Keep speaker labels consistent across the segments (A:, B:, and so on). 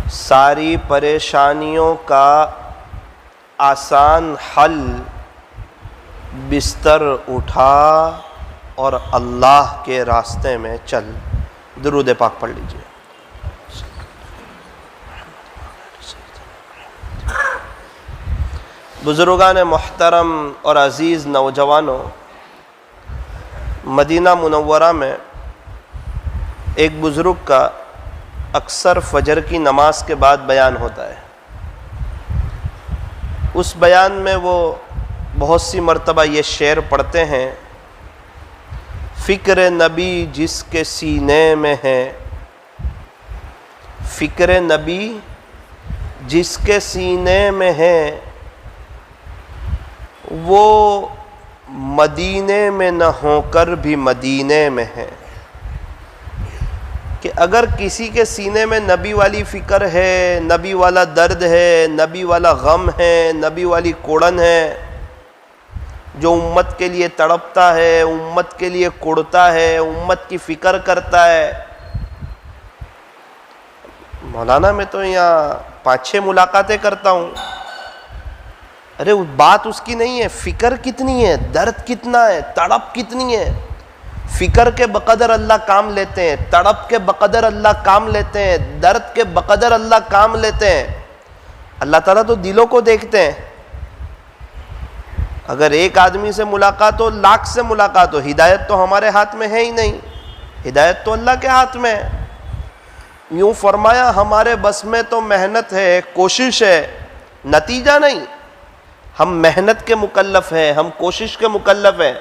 A: ساری پریشانیوں کا آسان حل بستر اٹھا اور اللہ کے راستے میں چل۔ درود پاک پڑھ لیجئے۔ بزرگان محترم اور عزیز نوجوانوں، مدینہ منورہ میں ایک بزرگ کا اکثر فجر کی نماز کے بعد بیان ہوتا ہے۔ اس بیان میں وہ بہت سی مرتبہ یہ شعر پڑھتے ہیں: فکر نبی جس کے سینے میں ہے، فکر نبی جس کے سینے میں ہے، وہ مدینے میں نہ ہو کر بھی مدینے میں ہے۔ کہ اگر کسی کے سینے میں نبی والی فکر ہے، نبی والا درد ہے، نبی والا غم ہے، نبی والی کوڑن ہے، جو امت کے لیے تڑپتا ہے، امت کے لیے کوڑتا ہے، امت کی فکر کرتا ہے۔ مولانا میں تو یہاں 5-6 ملاقاتیں کرتا ہوں۔ ارے بات اس کی نہیں ہے، فکر کتنی ہے، درد کتنا ہے، تڑپ کتنی ہے۔ فکر کے بقدر اللہ کام لیتے ہیں، تڑپ کے بقدر اللہ کام لیتے ہیں، درد کے بقدر اللہ کام لیتے ہیں۔ اللہ تعالیٰ تو دلوں کو دیکھتے ہیں۔ اگر ایک آدمی سے ملاقات ہو، لاکھ سے ملاقات ہو، ہدایت تو ہمارے ہاتھ میں ہے ہی نہیں، ہدایت تو اللہ کے ہاتھ میں ہے۔ یوں فرمایا ہمارے بس میں تو محنت ہے، کوشش ہے، نتیجہ نہیں۔ ہم محنت کے مکلف ہیں، ہم کوشش کے مکلف ہیں۔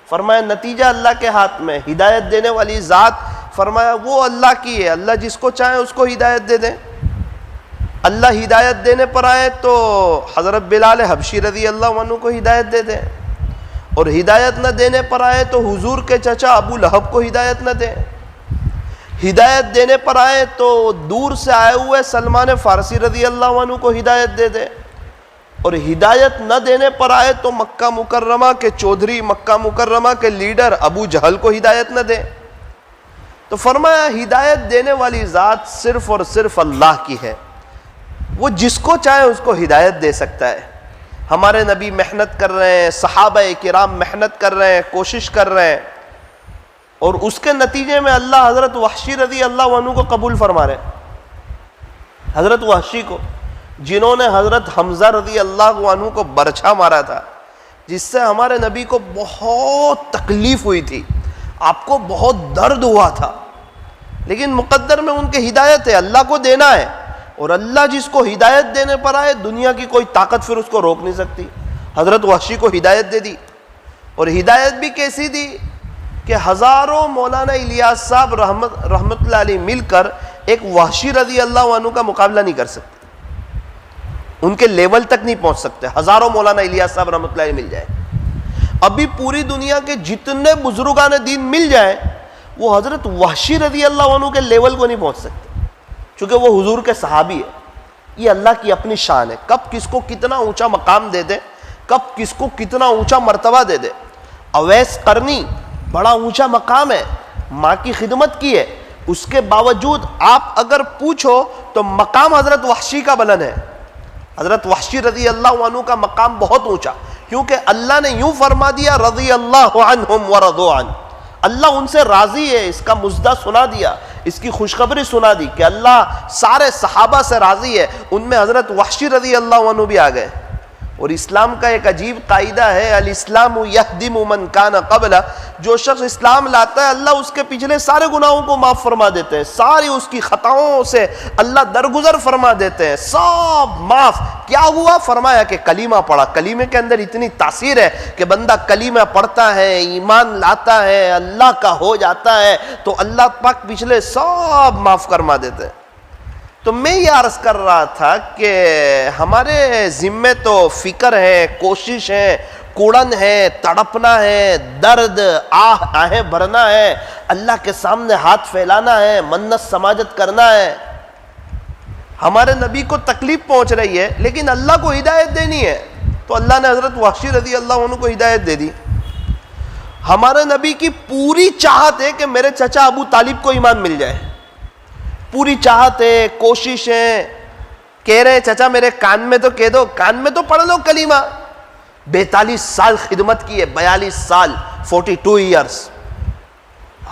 A: فرمایا نتیجہ اللہ کے ہاتھ میں۔ ہدایت دینے والی ذات فرمایا وہ اللہ کی ہے، اللہ جس کو چاہے اس کو ہدایت دے دیں۔ اللہ ہدایت دینے پر آئے تو حضرت بلال حبشی رضی اللہ عنہ کو ہدایت دے دیں، اور ہدایت نہ دینے پر آئے تو حضور کے چچا ابو لہب کو ہدایت نہ دیں۔ ہدایت دینے پر آئے تو دور سے آئے ہوئے سلمان فارسی رضی اللہ عنہ کو ہدایت دے دیں، اور ہدایت نہ دینے پر آئے تو مکہ مکرمہ کے چودھری، مکہ مکرمہ کے لیڈر ابو جہل کو ہدایت نہ دے۔ تو فرمایا ہدایت دینے والی ذات صرف اور صرف اللہ کی ہے، وہ جس کو چاہے اس کو ہدایت دے سکتا ہے۔ ہمارے نبی محنت کر رہے ہیں، صحابہ کرام محنت کر رہے ہیں، کوشش کر رہے ہیں، اور اس کے نتیجے میں اللہ حضرت وحشی رضی اللہ عنہ کو قبول فرما رہے ہیں۔ حضرت وحشی کو، جنہوں نے حضرت حمزہ رضی اللہ عنہ کو برچھا مارا تھا، جس سے ہمارے نبی کو بہت تکلیف ہوئی تھی، آپ کو بہت درد ہوا تھا، لیکن مقدر میں ان کے ہدایت ہے، اللہ کو دینا ہے، اور اللہ جس کو ہدایت دینے پر آئے دنیا کی کوئی طاقت پھر اس کو روک نہیں سکتی۔ حضرت وحشی کو ہدایت دے دی، اور ہدایت بھی کیسی دی کہ ہزاروں مولانا الیاس صاحب رحمت اللہ علیہ مل کر ایک وحشی رضی اللہ عنہ کا مقابلہ نہیں کر سکتے، ان کے لیول تک نہیں پہنچ سکتے۔ ہزاروں مولانا الیاس صاحب رحمۃ اللہ علیہ مل جائے، ابھی پوری دنیا کے جتنے بزرگان دین مل جائیں وہ حضرت وحشی رضی اللہ عنہ کے لیول کو نہیں پہنچ سکتے، چونکہ وہ حضور کے صحابی ہے۔ یہ اللہ کی اپنی شان ہے، کب کس کو کتنا اونچا مقام دے دے، کب کس کو کتنا اونچا مرتبہ دے دے۔ اویس قرنی بڑا اونچا مقام ہے، ماں کی خدمت کی ہے، اس کے باوجود آپ اگر پوچھو تو مقام حضرت وحشی کا بلند ہے۔ حضرت وحشی رضی اللہ عنہ کا مقام بہت اونچا، کیونکہ اللہ نے یوں فرما دیا رضی اللہ عنہم ورضوا عنہ، اللہ ان سے راضی ہے، اس کا مژدہ سنا دیا، اس کی خوشخبری سنا دی کہ اللہ سارے صحابہ سے راضی ہے، ان میں حضرت وحشی رضی اللہ عنہ بھی آ گئے۔ اور اسلام کا ایک عجیب قاعدہ ہے، الاسلام یہدم من کان قبلہ، جو شخص اسلام لاتا ہے اللہ اس کے پچھلے سارے گناہوں کو معاف فرما دیتے ہیں، ساری اس کی خطاؤں سے اللہ درگزر فرما دیتے ہیں، سب معاف۔ کیا ہوا؟ فرمایا کہ کلمہ پڑھا۔ کلمے کے اندر اتنی تاثیر ہے کہ بندہ کلمہ پڑھتا ہے، ایمان لاتا ہے، اللہ کا ہو جاتا ہے تو اللہ پاک پچھلے سب معاف فرما دیتے ہیں۔ تو میں یہ عرض کر رہا تھا کہ ہمارے ذمے تو فکر ہے، کوشش ہے، کوڑن ہے، تڑپنا ہے، درد آہیں بھرنا ہے، اللہ کے سامنے ہاتھ پھیلانا ہے، منت سماجت کرنا ہے۔ ہمارے نبی کو تکلیف پہنچ رہی ہے لیکن اللہ کو ہدایت دینی ہے، تو اللہ نے حضرت وحشی رضی اللہ عنہ کو ہدایت دے دی۔ ہمارے نبی کی پوری چاہت ہے کہ میرے چچا ابو طالب کو ایمان مل جائے، پوری چاہت ہے، کوشش ہے، کہہ رہے ہیں چچا میرے کان میں تو کہہ دو، کان میں تو پڑھ لو کلمہ. 42 سال خدمت کی ہے، 42 سال، 42 ایئرس.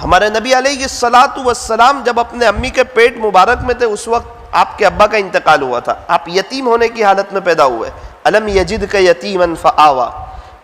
A: ہمارے نبی علیہ الصلوۃ والسلام جب اپنے امی کے پیٹ مبارک میں تھے اس وقت آپ کے ابا کا انتقال ہوا تھا. آپ یتیم ہونے کی حالت میں پیدا ہوئے. الم یجدک یتیما فآویٰ.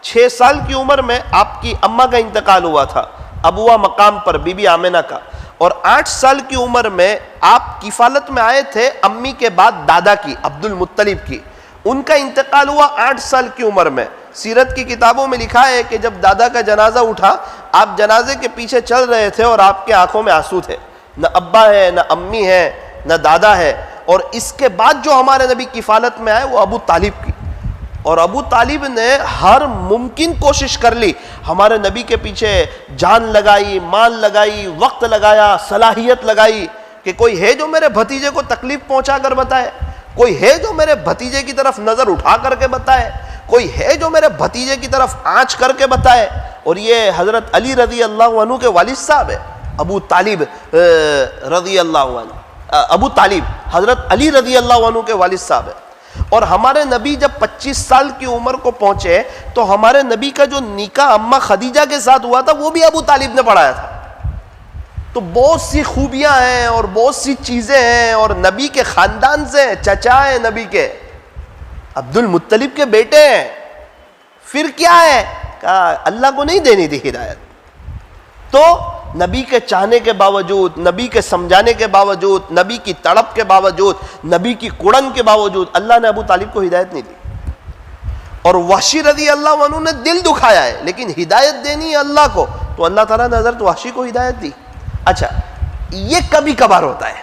A: 6 سال کی عمر میں آپ کی اماں کا انتقال ہوا تھا ابوا مقام پر، بی بی آمنہ کا. اور 8 سال کی عمر میں آپ کفالت میں آئے تھے امی کے بعد دادا کی، عبد المطلب کی. ان کا انتقال ہوا 8 سال کی عمر میں. سیرت کی کتابوں میں لکھا ہے کہ جب دادا کا جنازہ اٹھا، آپ جنازے کے پیچھے چل رہے تھے اور آپ کے آنکھوں میں آنسو تھے. نہ ابا ہے، نہ امی ہے، نہ دادا ہے. اور اس کے بعد جو ہمارے نبی کفالت میں آئے وہ ابو طالب کی. اور ابو طالب نے ہر ممکن کوشش کر لی، ہمارے نبی کے پیچھے جان لگائی، مال لگائی، وقت لگایا، صلاحیت لگائی کہ کوئی ہے جو میرے بھتیجے کو تکلیف پہنچا کر بتائے، کوئی ہے جو میرے بھتیجے کی طرف نظر اٹھا کر کے بتائے، کوئی ہے جو میرے بھتیجے کی طرف آنچ کر کے بتائے. اور یہ حضرت علی رضی اللہ عنہ کے والد صاحب ہے، ابو طالب رضی اللہ عنہ. ابو طالب حضرت علی رضی اللہ عنہ کے والد صاحب ہے. اور ہمارے نبی جب 25 سال کی عمر کو پہنچے تو ہمارے نبی کا جو نکاح اماں خدیجہ کے ساتھ ہوا تھا وہ بھی ابو طالب نے پڑھایا تھا. تو بہت سی خوبیاں ہیں اور بہت سی چیزیں ہیں. اور نبی کے خاندان سے چچا ہیں، نبی کے عبد المطلب کے بیٹے ہیں. پھر کیا ہے؟ کہا اللہ کو نہیں دینی تھی ہدایت. تو نبی کے چاہنے کے باوجود، نبی کے سمجھانے کے باوجود، نبی کی تڑپ کے باوجود، نبی کی کڑن کے باوجود اللہ نے ابو طالب کو ہدایت نہیں دی. اور وحشی رضی اللہ عنہ نے دل دکھایا ہے لیکن ہدایت دینی ہے اللہ کو، تو اللہ تعالیٰ نے حضرت وحشی کو ہدایت دی. اچھا، یہ کبھی کبھار ہوتا ہے.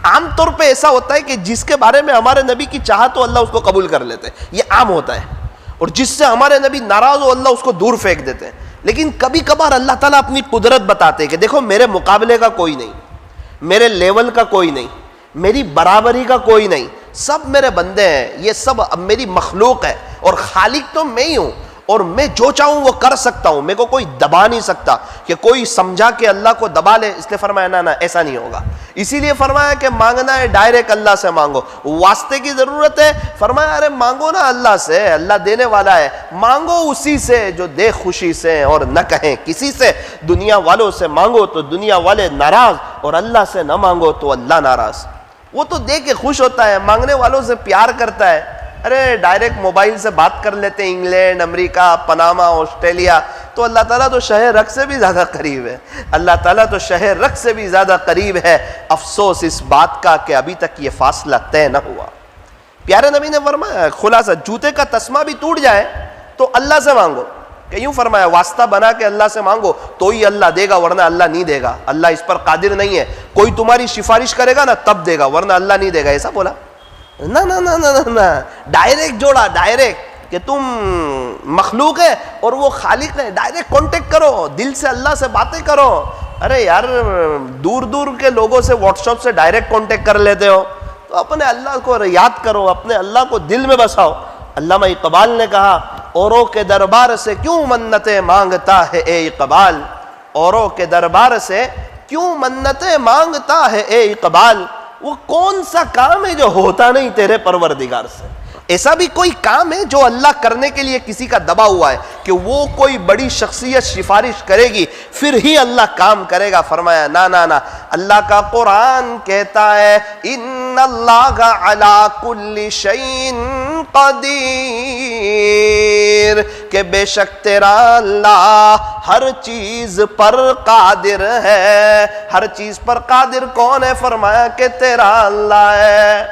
A: عام طور پہ ایسا ہوتا ہے کہ جس کے بارے میں ہمارے نبی کی چاہت ہو اللہ اس کو قبول کر لیتے ہیں، یہ عام ہوتا ہے. اور جس سے ہمارے نبی ناراض ہو اللہ اس کو دور پھینک دیتے ہیں. لیکن کبھی کبھار اللہ تعالیٰ اپنی قدرت بتاتے ہیں کہ دیکھو میرے مقابلے کا کوئی نہیں، میرے لیول کا کوئی نہیں، میری برابری کا کوئی نہیں، سب میرے بندے ہیں، یہ سب میری مخلوق ہے اور خالق تو میں ہی ہوں. اور میں جو چاہوں وہ کر سکتا ہوں، میرے کو کوئی دبا نہیں سکتا کہ کوئی سمجھا کہ اللہ کو دبا لے. اس لیے فرمایا نہ ایسا نہیں ہوگا. اسی لیے فرمایا کہ مانگنا ہے ڈائریکٹ اللہ سے مانگو. واسطے کی ضرورت ہے، فرمایا ارے مانگو نا اللہ سے، اللہ دینے والا ہے، مانگو اسی سے جو دے خوشی سے اور نہ کہیں کسی سے. دنیا والوں سے مانگو تو دنیا والے ناراض، اور اللہ سے نہ مانگو تو اللہ ناراض. وہ تو دے کے خوش ہوتا ہے، مانگنے والوں سے پیار کرتا ہے. ارے ڈائریکٹ موبائل سے بات کر لیتے ہیں، انگلینڈ، امریکہ، پناما، آسٹریلیا. تو اللہ تعالیٰ تو شہ رگ سے بھی زیادہ قریب ہے، اللہ تعالیٰ تو شہ رگ سے بھی زیادہ قریب ہے. افسوس اس بات کا کہ ابھی تک یہ فاصلہ طے نہ ہوا. پیارے نبی نے فرمایا خلاصہ، جوتے کا تسمہ بھی ٹوٹ جائے تو اللہ سے مانگو. کہ یوں فرمایا واسطہ بنا کے اللہ سے مانگو تو ہی اللہ دے گا، ورنہ اللہ نہیں دے گا. اللہ اس پر قادر نہیں ہے. کوئی تمہاری سفارش کرے گا نا تب دے گا، ورنہ اللہ نہیں دے گا. ایسا بولا نہ نہ نہ نہ نہ، ڈائریکٹ جوڑا، ڈائریکٹ کہ تم مخلوق ہے اور وہ خالق ہے. ڈائریکٹ کانٹیکٹ کرو، دل سے اللہ سے باتیں کرو. ارے یار دور دور کے لوگوں سے واٹس ایپ سے ڈائریکٹ کانٹیکٹ کر لیتے ہو، تو اپنے اللہ کو یاد کرو، اپنے اللہ کو دل میں بساؤ. علامہ اقبال نے کہا اوروں کے دربار سے کیوں منتیں مانگتا ہے اے اقبال، اوروں کے دربار سے کیوں منتیں مانگتا ہے اے اقبال. وہ کون سا کام ہے جو ہوتا نہیں تیرے پروردگار سے؟ ایسا بھی کوئی کام ہے جو اللہ کرنے کے لیے کسی کا دبا ہوا ہے کہ وہ کوئی بڑی شخصیت سفارش کرے گی پھر ہی اللہ کام کرے گا؟ فرمایا نہ نہ نہ. اللہ کا قرآن کہتا ہے ان اللہ علی کل شیء قدیر، کہ بے شک تیرا اللہ ہر چیز پر قادر ہے. ہر چیز پر قادر کون ہے؟ فرمایا کہ تیرا اللہ ہے.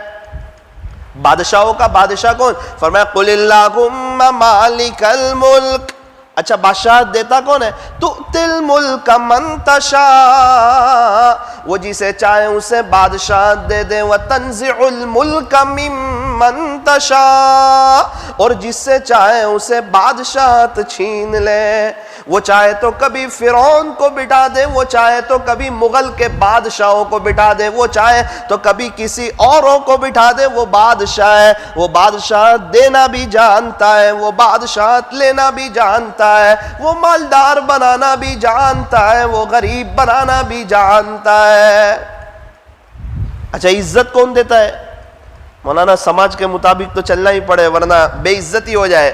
A: بادشاہوں کا بادشاہ کون؟ فرمایا قل اللہم مالک الملک. اچھا بادشاہت دیتا کون ہے؟ تؤتی الملک من تشاء، وہ جسے چاہے اسے بادشاہت دے دے. وتنزع الملک ممن تشاء، اور جس سے چاہے اسے بادشاہت چھین لے. وہ چاہے تو کبھی فرعون کو بٹھا دے، وہ چاہے تو کبھی مغل کے بادشاہوں کو بٹھا دے، وہ چاہے تو کبھی کسی اوروں کو بٹھا دے. وہ بادشاہ ہے، وہ بادشاہت دینا بھی جانتا ہے، وہ بادشاہت لینا بھی جانتا ہے، وہ مالدار بنانا بھی جانتا ہے، وہ غریب بنانا بھی جانتا ہے. اچھا عزت کون دیتا ہے؟ مولانا سماج کے مطابق تو چلنا ہی پڑے ورنہ بے عزتی ہو جائے.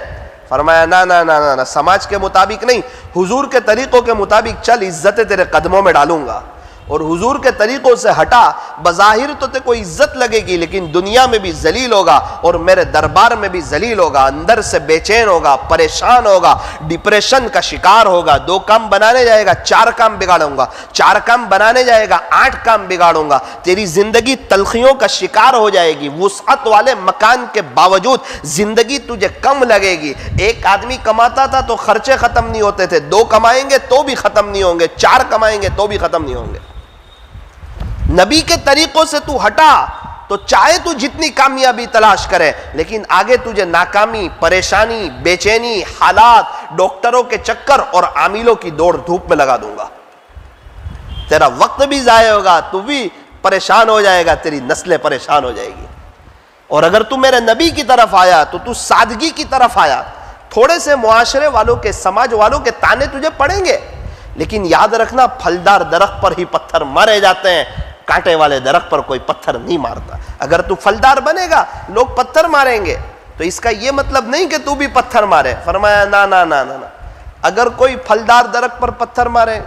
A: فرمایا نا نا نا نا نا، سماج کے مطابق نہیں، حضور کے طریقوں کے مطابق چل، عزت تیرے قدموں میں ڈالوں گا. اور حضور کے طریقوں سے ہٹا، بظاہر تو تے کوئی عزت لگے گی لیکن دنیا میں بھی ذلیل ہوگا اور میرے دربار میں بھی ذلیل ہوگا، اندر سے بے چین ہوگا، پریشان ہوگا، ڈپریشن کا شکار ہوگا. 2 کام بنانے جائے گا 4 کام بگاڑوں گا، 4 کام بنانے جائے گا 8 کام بگاڑوں گا. تیری زندگی تلخیوں کا شکار ہو جائے گی. وسعت والے مکان کے باوجود زندگی تجھے کم لگے گی. ایک آدمی کماتا تھا تو خرچے ختم نہیں ہوتے تھے، 2 کمائیں گے تو بھی ختم نہیں ہوں گے، 4 کمائیں گے تو بھی ختم نہیں ہوں گے. نبی کے طریقوں سے تو ہٹا تو چاہے تو جتنی کامیابی تلاش کرے لیکن آگے تجھے ناکامی، پریشانی، بے چینی، حالات، ڈاکٹروں کے چکر اور عاملوں کی دوڑ دھوپ میں لگا دوں گا. تیرا وقت بھی ضائع ہوگا، تو بھی پریشان ہو جائے گا، تیری نسلیں پریشان ہو جائے گی. اور اگر تو میرے نبی کی طرف آیا تو سادگی کی طرف آیا. تھوڑے سے معاشرے والوں کے، سماج والوں کے تانے تجھے پڑیں گے لیکن یاد رکھنا پھلدار درخت پر ہی پتھر مارے جاتے ہیں، کانٹے والے درخت پر کوئی پتھر نہیں مارتا. اگر تو پھلدار بنے گا لوگ پتھر ماریں گے تو اس کا یہ مطلب نہیں کہ تو بھی پتھر مارے. فرمایا نا نا نا نا نا، اگر کوئی پھلدار درخت پر پتھر مارے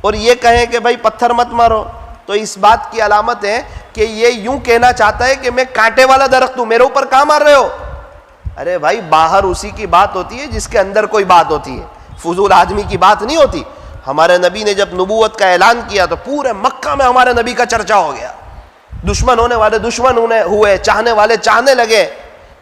A: اور یہ کہے کہ بھائی پتھر مت مارو تو اس بات کی علامت ہے کہ یہ یوں کہنا چاہتا ہے کہ میں کانٹے والا درخت ہوں، میرے اوپر کہاں مار رہے ہو. ارے بھائی باہر اسی کی بات ہوتی ہے جس کے اندر کوئی بات ہوتی ہے، فضول آدمی کی بات نہیں ہوتی. ہمارے نبی نے جب نبوت کا اعلان کیا تو پورے مکہ میں ہمارے نبی کا چرچا ہو گیا. دشمن ہونے والے دشمن ہوئے، چاہنے والے چاہنے لگے،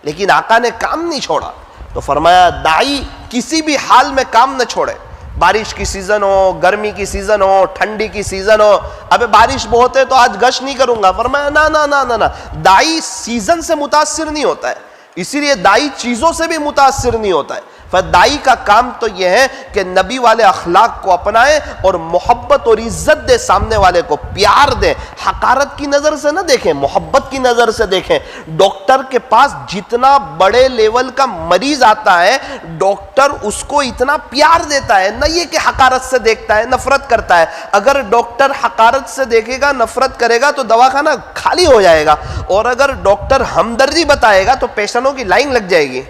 A: لیکن آقا نے کام نہیں چھوڑا. تو فرمایا داعی کسی بھی حال میں کام نہ چھوڑے. بارش کی سیزن ہو، گرمی کی سیزن ہو، ٹھنڈی کی سیزن ہو، ابے بارش بہت ہے تو آج گشت نہیں کروں گا. فرمایا نا نا نا نا نا، داعی سیزن سے متاثر نہیں ہوتا ہے، اسی لیے داعی چیزوں سے بھی متاثر نہیں ہوتا ہے. فدائی کا کام تو یہ ہے کہ نبی والے اخلاق کو اپنائے اور محبت اور عزت دے، سامنے والے کو پیار دے، حقارت کی نظر سے نہ دیکھیں، محبت کی نظر سے دیکھیں. ڈاکٹر کے پاس جتنا بڑے لیول کا مریض آتا ہے ڈاکٹر اس کو اتنا پیار دیتا ہے، نہ یہ کہ حقارت سے دیکھتا ہے، نفرت کرتا ہے. اگر ڈاکٹر حقارت سے دیکھے گا، نفرت کرے گا تو دواخانہ خالی ہو جائے گا، اور اگر ڈاکٹر ہمدردی بتائے گا تو پیشنٹوں کی لائن لگ جائے گی.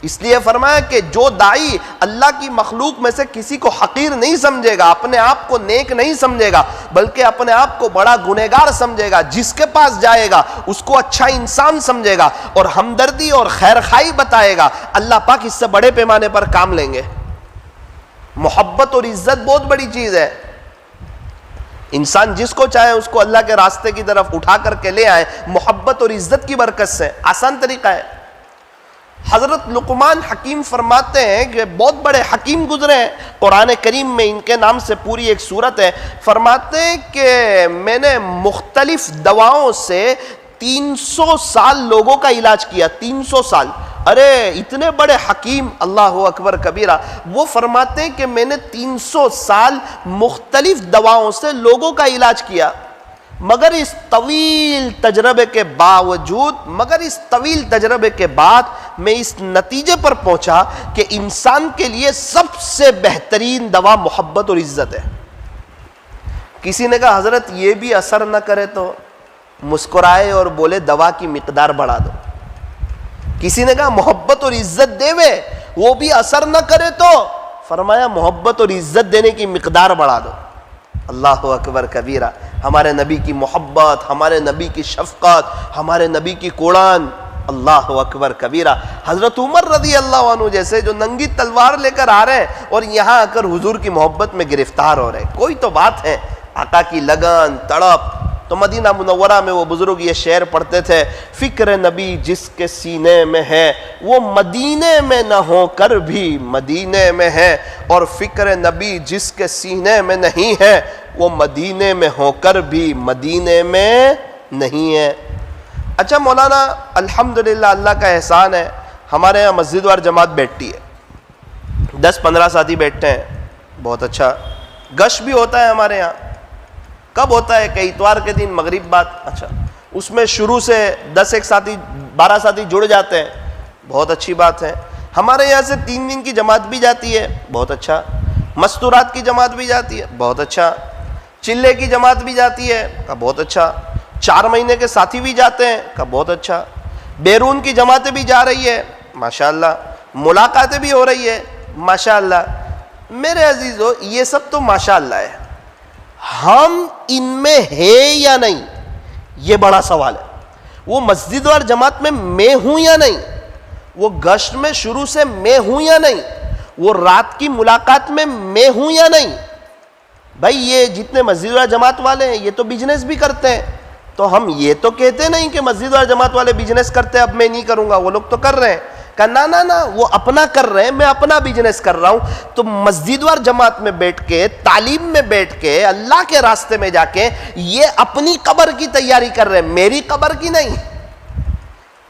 A: اس لیے فرمایا کہ جو داعی اللہ کی مخلوق میں سے کسی کو حقیر نہیں سمجھے گا، اپنے آپ کو نیک نہیں سمجھے گا بلکہ اپنے آپ کو بڑا گنہگار سمجھے گا، جس کے پاس جائے گا اس کو اچھا انسان سمجھے گا اور ہمدردی اور خیرخواہی بتائے گا، اللہ پاک اس سے بڑے پیمانے پر کام لیں گے. محبت اور عزت بہت بڑی چیز ہے. انسان جس کو چاہے اس کو اللہ کے راستے کی طرف اٹھا کر کے لے آئے محبت اور عزت کی برکت سے. آسان طریقہ ہے. حضرت لقمان حکیم فرماتے ہیں کہ بہت بڑے حکیم گزرے ہیں، قرآن کریم میں ان کے نام سے پوری ایک سورت ہے. فرماتے ہیں کہ میں نے مختلف دواؤں سے 300 سال لوگوں کا علاج کیا. 300 سال. ارے اتنے بڑے حکیم، اللہ اکبر کبیرہ. وہ فرماتے ہیں کہ میں نے 300 سال مختلف دواؤں سے لوگوں کا علاج کیا، مگر اس طویل تجربے کے بعد میں اس نتیجے پر پہنچا کہ انسان کے لیے سب سے بہترین دوا محبت اور عزت ہے. کسی نے کہا حضرت یہ بھی اثر نہ کرے تو؟ مسکرائے اور بولے دوا کی مقدار بڑھا دو. کسی نے کہا محبت اور عزت دے وے وہ بھی اثر نہ کرے تو؟ فرمایا محبت اور عزت دینے کی مقدار بڑھا دو. اللہ اکبر کبیرہ. ہمارے نبی کی محبت، ہمارے نبی کی شفقت، ہمارے نبی کی قرآن، اللہ اکبر کبیرہ. حضرت عمر رضی اللہ عنہ جیسے جو ننگی تلوار لے کر آ رہے ہیں اور یہاں آ کر حضور کی محبت میں گرفتار ہو رہے ہیں. کوئی تو بات ہے. آقا کی لگن، تڑپ. تو مدینہ منورہ میں وہ بزرگ یہ شعر پڑھتے تھے، فکر نبی جس کے سینے میں ہے وہ مدینے میں نہ ہو کر بھی مدینے میں ہے، اور فکر نبی جس کے سینے میں نہیں ہے وہ مدینے میں ہو کر بھی مدینے میں نہیں ہے. اچھا مولانا الحمدللہ اللہ کا احسان ہے، ہمارے یہاں مسجد وار جماعت بیٹھتی ہے، 10-15 ساتھی بیٹھتے ہیں. بہت اچھا. گش بھی ہوتا ہے ہمارے یہاں. کب ہوتا ہے؟ کہ اتوار کے دن مغرب بعد. اچھا اس میں شروع سے 10 ساتھی 12 ساتھی جڑ جاتے ہیں. بہت اچھی بات ہے. ہمارے یہاں سے 3 دن کی جماعت بھی جاتی ہے. بہت اچھا. مستورات کی جماعت بھی جاتی ہے. بہت اچھا. چلے کی جماعت بھی جاتی ہے. بہت اچھا. 4 مہینے کے ساتھی بھی جاتے ہیں، کہا بہت اچھا، بیرون کی جماعتیں بھی جا رہی ہے، ماشاءاللہ، ملاقاتیں بھی ہو رہی ہے، ماشاءاللہ۔ میرے عزیزو، یہ سب تو ماشاءاللہ ہے، ہم ان میں ہے یا نہیں، یہ بڑا سوال ہے۔ وہ مسجد اور جماعت میں ہوں یا نہیں، وہ گشت میں شروع سے میں ہوں یا نہیں، وہ رات کی ملاقات میں ہوں یا نہیں۔ بھائی یہ جتنے مسجد اور جماعت والے ہیں یہ تو بزنس بھی کرتے ہیں، تو ہم یہ تو کہتے نہیں کہ مسجد اور جماعت والے بزنس کرتے ہیں اب میں نہیں کروں گا، وہ لوگ تو کر رہے ہیں۔ کہا نا وہ اپنا کر رہے ہیں، میں اپنا بزنس کر رہا ہوں۔ تو مسجد اور جماعت میں بیٹھ کے، تعلیم میں بیٹھ کے، اللہ کے راستے میں جا کے یہ اپنی قبر کی تیاری کر رہے ہیں، میری قبر کی نہیں۔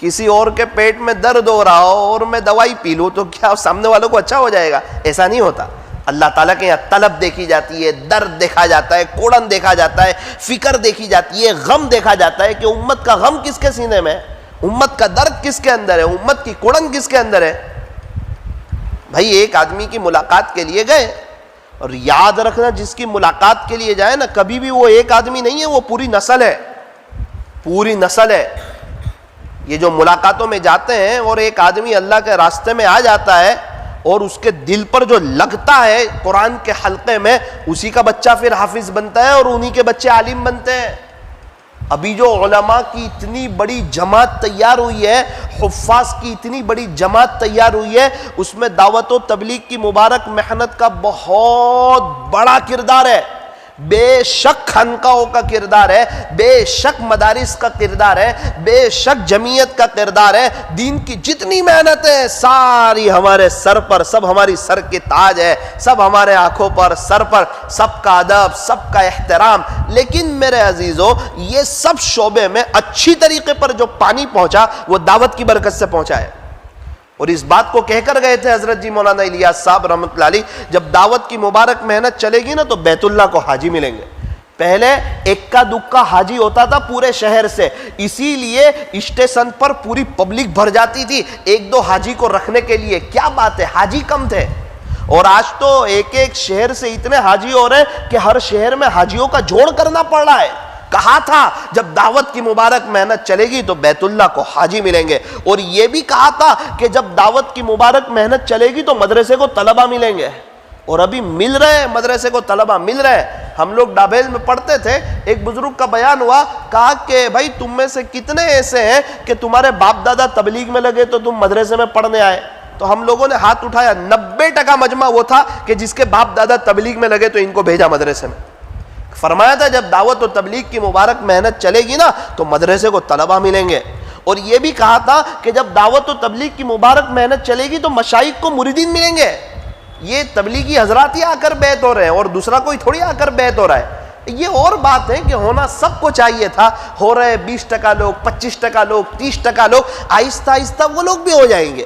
A: کسی اور کے پیٹ میں درد ہو رہا ہو اور میں دوائی پی لوں تو کیا سامنے والوں کو اچھا ہو جائے گا؟ ایسا نہیں ہوتا۔ اللہ تعالیٰ کے یہاں طلب دیکھی جاتی ہے، درد دیکھا جاتا ہے، کوڑن دیکھا جاتا ہے، فکر دیکھی جاتی ہے، غم دیکھا جاتا ہے کہ امت کا غم کس کے سینے میں ہے، امت کا درد کس کے اندر ہے، امت کی کوڑن کس کے اندر ہے۔ بھائی ایک آدمی کی ملاقات کے لیے گئے، اور یاد رکھنا جس کی ملاقات کے لیے جائے نا، کبھی بھی وہ ایک آدمی نہیں ہے، وہ پوری نسل ہے، پوری نسل ہے۔ یہ جو ملاقاتوں میں جاتے ہیں اور ایک آدمی اللہ کے راستے میں آ جاتا ہے اور اس کے دل پر جو لگتا ہے قرآن کے حلقے میں، اسی کا بچہ پھر حافظ بنتا ہے اور انہی کے بچے عالم بنتے ہیں۔ ابھی جو علماء کی اتنی بڑی جماعت تیار ہوئی ہے، حفاظ کی اتنی بڑی جماعت تیار ہوئی ہے، اس میں دعوت و تبلیغ کی مبارک محنت کا بہت بڑا کردار ہے۔ بے شک خانقاہوں کا کردار ہے، بے شک مدارس کا کردار ہے، بے شک جمعیت کا کردار ہے۔ دین کی جتنی محنت ہے ساری ہمارے سر پر، سب ہماری سر کے تاج ہے، سب ہمارے آنکھوں پر، سر پر، سب کا ادب، سب کا احترام۔ لیکن میرے عزیزو، یہ سب شعبے میں اچھی طریقے پر جو پانی پہنچا وہ دعوت کی برکت سے پہنچا ہے۔ اور اس بات کو کہہ کر گئے تھے حضرت جی مولانا الیاس صاحب رحمۃ اللہ علیہ، جب دعوت کی مبارک محنت چلے گی نا تو بیت اللہ کو حاجی ملیں گے۔ پہلے اکا دکا حاجی ہوتا تھا پورے شہر سے، اسی لیے اسٹیشن پر پوری پبلک بھر جاتی تھی ایک دو حاجی کو رکھنے کے لیے۔ کیا بات ہے، حاجی کم تھے، اور آج تو ایک ایک شہر سے اتنے حاجی ہو رہے ہیں کہ ہر شہر میں حاجیوں کا جوڑ کرنا پڑ رہا ہے۔ کہا تھا جب دعوت کی مبارک محنت چلے گی تو بیت اللہ کو حاجی ملیں گے، اور یہ بھی کہا تھا کہ جب دعوت کی مبارک محنت چلے گی تو مدرسے کو طلبہ ملیں گے، اور ابھی مل رہے ہیں، مدرسے کو طلبہ مل رہے ہیں۔ ہم لوگ ڈابیل میں پڑھتے تھے، ایک بزرگ کا بیان ہوا، کہا کہ بھائی تم میں سے کتنے ایسے ہیں کہ تمہارے باپ دادا تبلیغ میں لگے تو تم مدرسے میں پڑھنے آئے؟ تو ہم لوگوں نے ہاتھ اٹھایا، 90% مجمع وہ تھا کہ جس کے باپ دادا تبلیغ میں لگے تو ان کو بھیجا مدرسے میں۔ فرمایا تھا جب دعوت و تبلیغ کی مبارک محنت چلے گی نا تو مدرسے کو طلبہ ملیں گے، اور یہ بھی کہا تھا کہ جب دعوت و تبلیغ کی مبارک محنت چلے گی تو مشائخ کو مریدین ملیں گے۔ یہ تبلیغی حضرات ہی آ کر بیعت ہو رہے ہیں، اور دوسرا کوئی تھوڑی آ کر بیعت ہو رہا ہے۔ یہ اور بات ہے کہ ہونا سب کو چاہیے تھا، ہو رہے 20% لوگ، 25% لوگ، 30% لوگ، آہستہ آہستہ وہ لوگ بھی ہو جائیں گے،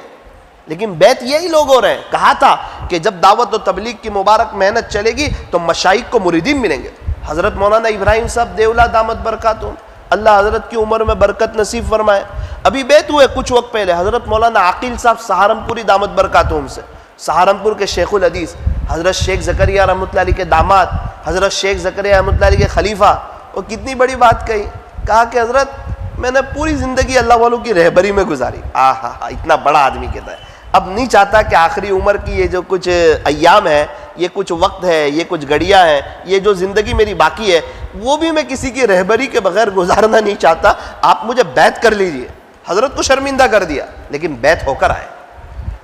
A: لیکن بیعت یہی لوگ ہو رہے ہیں۔ کہا تھا کہ جب دعوت و تبلیغ کی مبارک محنت چلے گی تو مشائخ کو مریدین ملیں گے۔ حضرت مولانا ابراہیم صاحب دیولہ دامت برکاتہم، اللہ حضرت کی عمر میں برکت نصیب فرمائے، ابھی بیعت ہوئے کچھ وقت پہلے۔ حضرت مولانا عاقل صاحب سہارنپوری دامت برکاتہم سے، سہارنپور کے شیخ الحدیث، حضرت شیخ زکریا رحمۃ اللہ علیہ کے داماد، حضرت شیخ زکریا رحمۃ اللہ علیہ کے خلیفہ، وہ کتنی بڑی بات کہی، کہا کہ حضرت میں نے پوری زندگی اللہ والوں کی رہبری میں گزاری۔ اتنا بڑا آدمی کہتا ہے، اب نہیں چاہتا کہ آخری عمر کی یہ جو کچھ ایام ہے، یہ کچھ وقت ہے، یہ کچھ گھڑیاں ہیں، یہ جو زندگی میری باقی ہے وہ بھی میں کسی کی رہبری کے بغیر گزارنا نہیں چاہتا، آپ مجھے بیعت کر لیجئے۔ حضرت کو شرمندہ کر دیا لیکن بیعت ہو کر آئے۔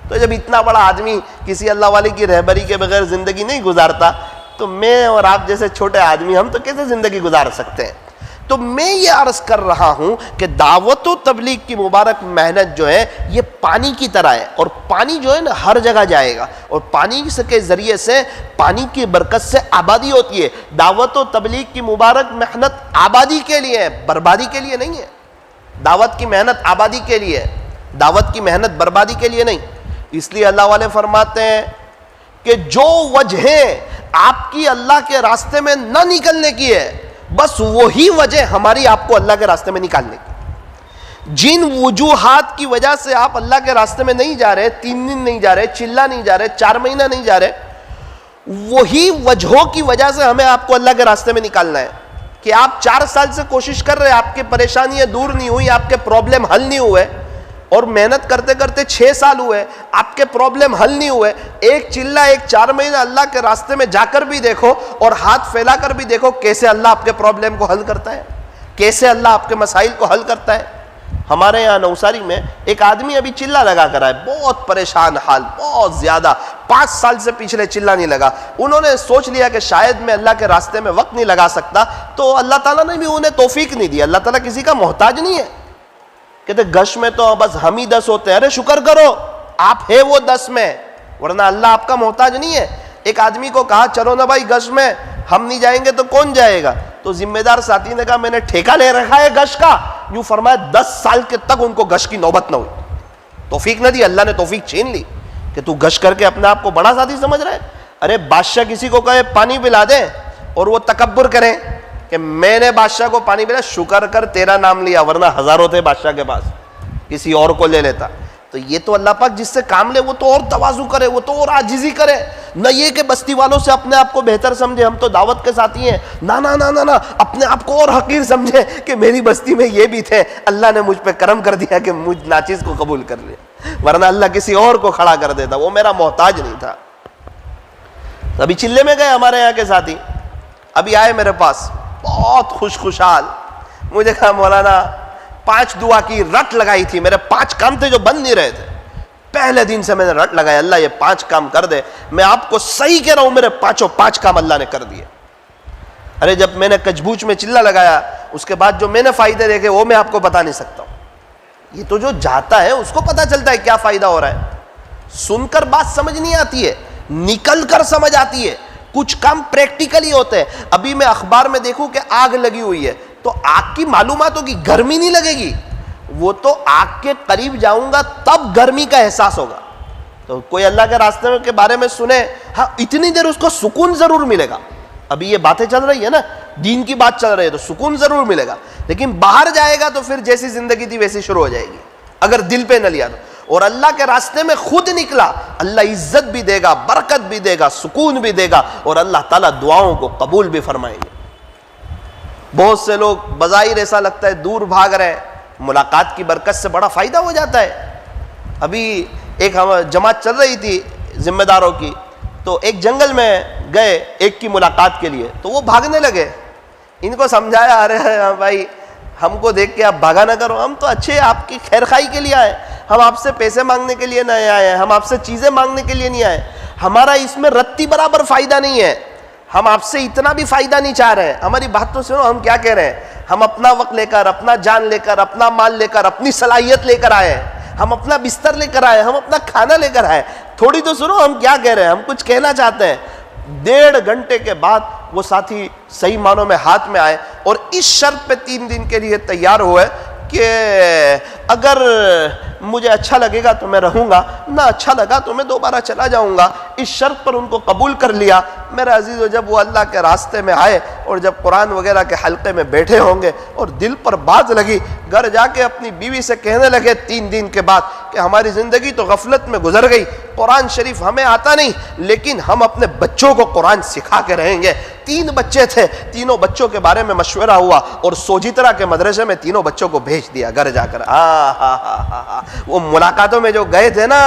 A: تو جب اتنا بڑا آدمی کسی اللہ والے کی رہبری کے بغیر زندگی نہیں گزارتا تو میں اور آپ جیسے چھوٹے آدمی ہم تو کیسے زندگی گزار سکتے ہیں؟ تو میں یہ عرض کر رہا ہوں کہ دعوت و تبلیغ کی مبارک محنت جو ہے یہ پانی کی طرح ہے، اور پانی جو ہے نا ہر جگہ جائے گا، اور پانی کے ذریعے سے، پانی کی برکت سے آبادی ہوتی ہے۔ دعوت و تبلیغ کی مبارک محنت آبادی کے لیے ہے، بربادی کے لیے نہیں ہے۔ دعوت کی محنت آبادی کے لیے ہے، دعوت کی محنت بربادی کے لیے نہیں۔ اس لیے اللہ والے فرماتے ہیں کہ جو وجہیں آپ کی اللہ کے راستے میں نہ نکلنے کی ہے، بس وہی وجہ ہماری آپ کو اللہ کے راستے میں نکالنے کی۔ جن وجوہات کی وجہ سے آپ اللہ کے راستے میں نہیں جا رہے، 3 دن نہیں جا رہے، چلہ نہیں جا رہے، 4 مہینہ نہیں جا رہے، وہی وجہوں کی وجہ سے ہمیں آپ کو اللہ کے راستے میں نکالنا ہے۔ کہ آپ 4 سال سے کوشش کر رہے, آپ کی پریشانیاں دور نہیں ہوئی, آپ کے پرابلم حل نہیں ہوئے, اور محنت کرتے کرتے 6 سال ہوئے, آپ کے پرابلم حل نہیں ہوئے, ایک چلہ ایک 4 مہینہ اللہ کے راستے میں جا کر بھی دیکھو اور ہاتھ پھیلا کر بھی دیکھو کیسے اللہ آپ کے پرابلم کو حل کرتا ہے, کیسے اللہ آپ کے مسائل کو حل کرتا ہے. ہمارے یہاں نوساری میں ایک آدمی ابھی چلہ لگا کر آئے, بہت پریشان حال, بہت زیادہ, 5 سال سے پچھلے چلہ نہیں لگا. انہوں نے سوچ لیا کہ شاید میں اللہ کے راستے میں وقت نہیں لگا سکتا, تو اللہ تعالیٰ نے بھی انہیں توفیق نہیں دی. اللہ تعالیٰ کسی کا محتاج نہیں ہے. کہتے گش میں تو بس ہم ہی 10 ہوتے ہیں. ارے شکر کرو آپ ہے وہ 10 میں, ورنہ اللہ آپ کا محتاج نہیں ہے. ایک آدمی کو کہا چلو نا بھائی گش میں, ہم نہیں جائیں گے تو کون جائے گا؟ تو ذمہ دار ساتھی نے کہا میں نے ٹھیکہ لے رکھا ہے گش کا. یوں فرمایا 10 سال کے تک ان کو گش کی نوبت نہ ہوئی. توفیق نہ دی, اللہ نے توفیق چھین لی کہ تو گش کر کے اپنے آپ کو بڑا ساتھی سمجھ رہا ہے. ارے بادشاہ کسی کو کہے پانی پلا دے اور وہ تکبر کریں کہ میں نے بادشاہ کو پانی پلا, شکر کر تیرا نام لیا, ورنہ ہزاروں تھے بادشاہ کے پاس, کسی اور کو لے لیتا. تو یہ تو اللہ پاک جس سے کام لے وہ تو اور تواضع کرے, وہ تو اور عاجزی کرے, نہ یہ کہ بستی والوں سے اپنے آپ کو بہتر سمجھے, ہم تو دعوت کے ساتھی ہیں, نہ نہ نہ نہ, اپنے آپ کو اور حقیر سمجھے کہ میری بستی میں یہ بھی تھے, اللہ نے مجھ پہ کرم کر دیا کہ مجھ ناچیز کو قبول کر لیا, ورنہ اللہ کسی اور کو کھڑا کر دیتا, وہ میرا محتاج نہیں تھا. ابھی چلے میں گئے ہمارے یہاں کے ساتھی, ابھی آئے میرے پاس بہت خوشحال. مجھے کہا مولانا 5 دعا کی رٹ لگائی تھی, میرے 5 کام تھے جو بند نہیں رہے تھے, پہلے دن سے میں نے رٹ لگایا اللہ یہ 5 کام کر دے. میں آپ کو صحیح کہہ رہا ہوں, میرے 5 کام اللہ نے کر دیے. ارے جب میں نے کچبوچ میں چلہ لگایا اس کے بعد جو میں نے فائدے دیکھے وہ میں آپ کو بتا نہیں سکتا ہوں. یہ تو جو جاتا ہے اس کو پتا چلتا ہے کیا فائدہ ہو رہا ہے. سن کر بات سمجھ نہیں آتی ہے, نکل کر سمجھ آتی ہے. کچھ کام پریکٹیکلی ہوتے ہیں. ابھی میں اخبار میں دیکھوں کہ آگ لگی ہوئی ہے تو آگ کی معلومات ہوگی, گرمی نہیں لگے گی, وہ تو آگ کے قریب جاؤں گا تب گرمی کا احساس ہوگا. تو کوئی اللہ کے راستے کے بارے میں سنے, ہاں اتنی دیر اس کو سکون ضرور ملے گا. ابھی یہ باتیں چل رہی ہے نا, دین کی بات چل رہی ہے تو سکون ضرور ملے گا, لیکن باہر جائے گا تو پھر جیسی زندگی تھی ویسی شروع ہو جائے گی اگر دل پہ نہ لیا تو. اور اللہ کے راستے میں خود نکلا, اللہ عزت بھی دے گا, برکت بھی دے گا, سکون بھی دے گا, اور اللہ تعالیٰ دعاؤں کو قبول بھی فرمائیں گے. بہت سے لوگ بظاہر ایسا لگتا ہے دور بھاگ رہے ہیں, ملاقات کی برکت سے بڑا فائدہ ہو جاتا ہے. ابھی ایک جماعت چل رہی تھی ذمہ داروں کی, تو ایک جنگل میں گئے ایک کی ملاقات کے لیے, تو وہ بھاگنے لگے. ان کو سمجھایا ارے بھائی ہم کو دیکھ کے آپ بھاگا نہ کرو, ہم تو اچھے آپ کی خیر خواہی کے لیے آئے, ہم آپ سے پیسے مانگنے کے لیے نہیں آئے ہیں, ہم آپ سے چیزیں مانگنے کے لیے نہیں آئے, ہمارا اس میں رتی برابر فائدہ نہیں ہے, ہم آپ سے اتنا بھی فائدہ نہیں چاہ رہے ہیں. ہماری بات تو سنو, ہم کیا کہہ رہے ہیں, ہم اپنا وقت لے کر, اپنا جان لے کر, اپنا مال لے کر, اپنی صلاحیت لے کر آئے, ہم اپنا بستر لے کر آئے, ہم اپنا کھانا لے کر آئے. تھوڑی تو سنو ہم کیا کہہ رہے ہیں, ہم کچھ کہنا چاہتے ہیں. 1.5 گھنٹے کے بعد وہ ساتھی صحیح معنوں میں ہاتھ میں آئے اور اس شرط پہ 3 دن کے لیے تیار ہوئے کہ اگر مجھے اچھا لگے گا تو میں رہوں گا, نہ اچھا لگا تو میں دوبارہ چلا جاؤں گا. اس شرط پر ان کو قبول کر لیا. میرے عزیزو, جب وہ اللہ کے راستے میں آئے اور جب قرآن وغیرہ کے حلقے میں بیٹھے ہوں گے اور دل پر بات لگی, گھر جا کے اپنی بیوی سے کہنے لگے 3 دن کے بعد کہ ہماری زندگی تو غفلت میں گزر گئی, قرآن شریف ہمیں آتا نہیں, لیکن ہم اپنے بچوں کو قرآن سکھا کے رہیں گے. 3 بچے تھے, تینوں بچوں کے بارے میں مشورہ ہوا اور سوجترا کے مدرسے میں تینوں بچوں کو بھیج دیا گھر جا کر. وہ ملاقاتوں میں جو گئے تھے نا,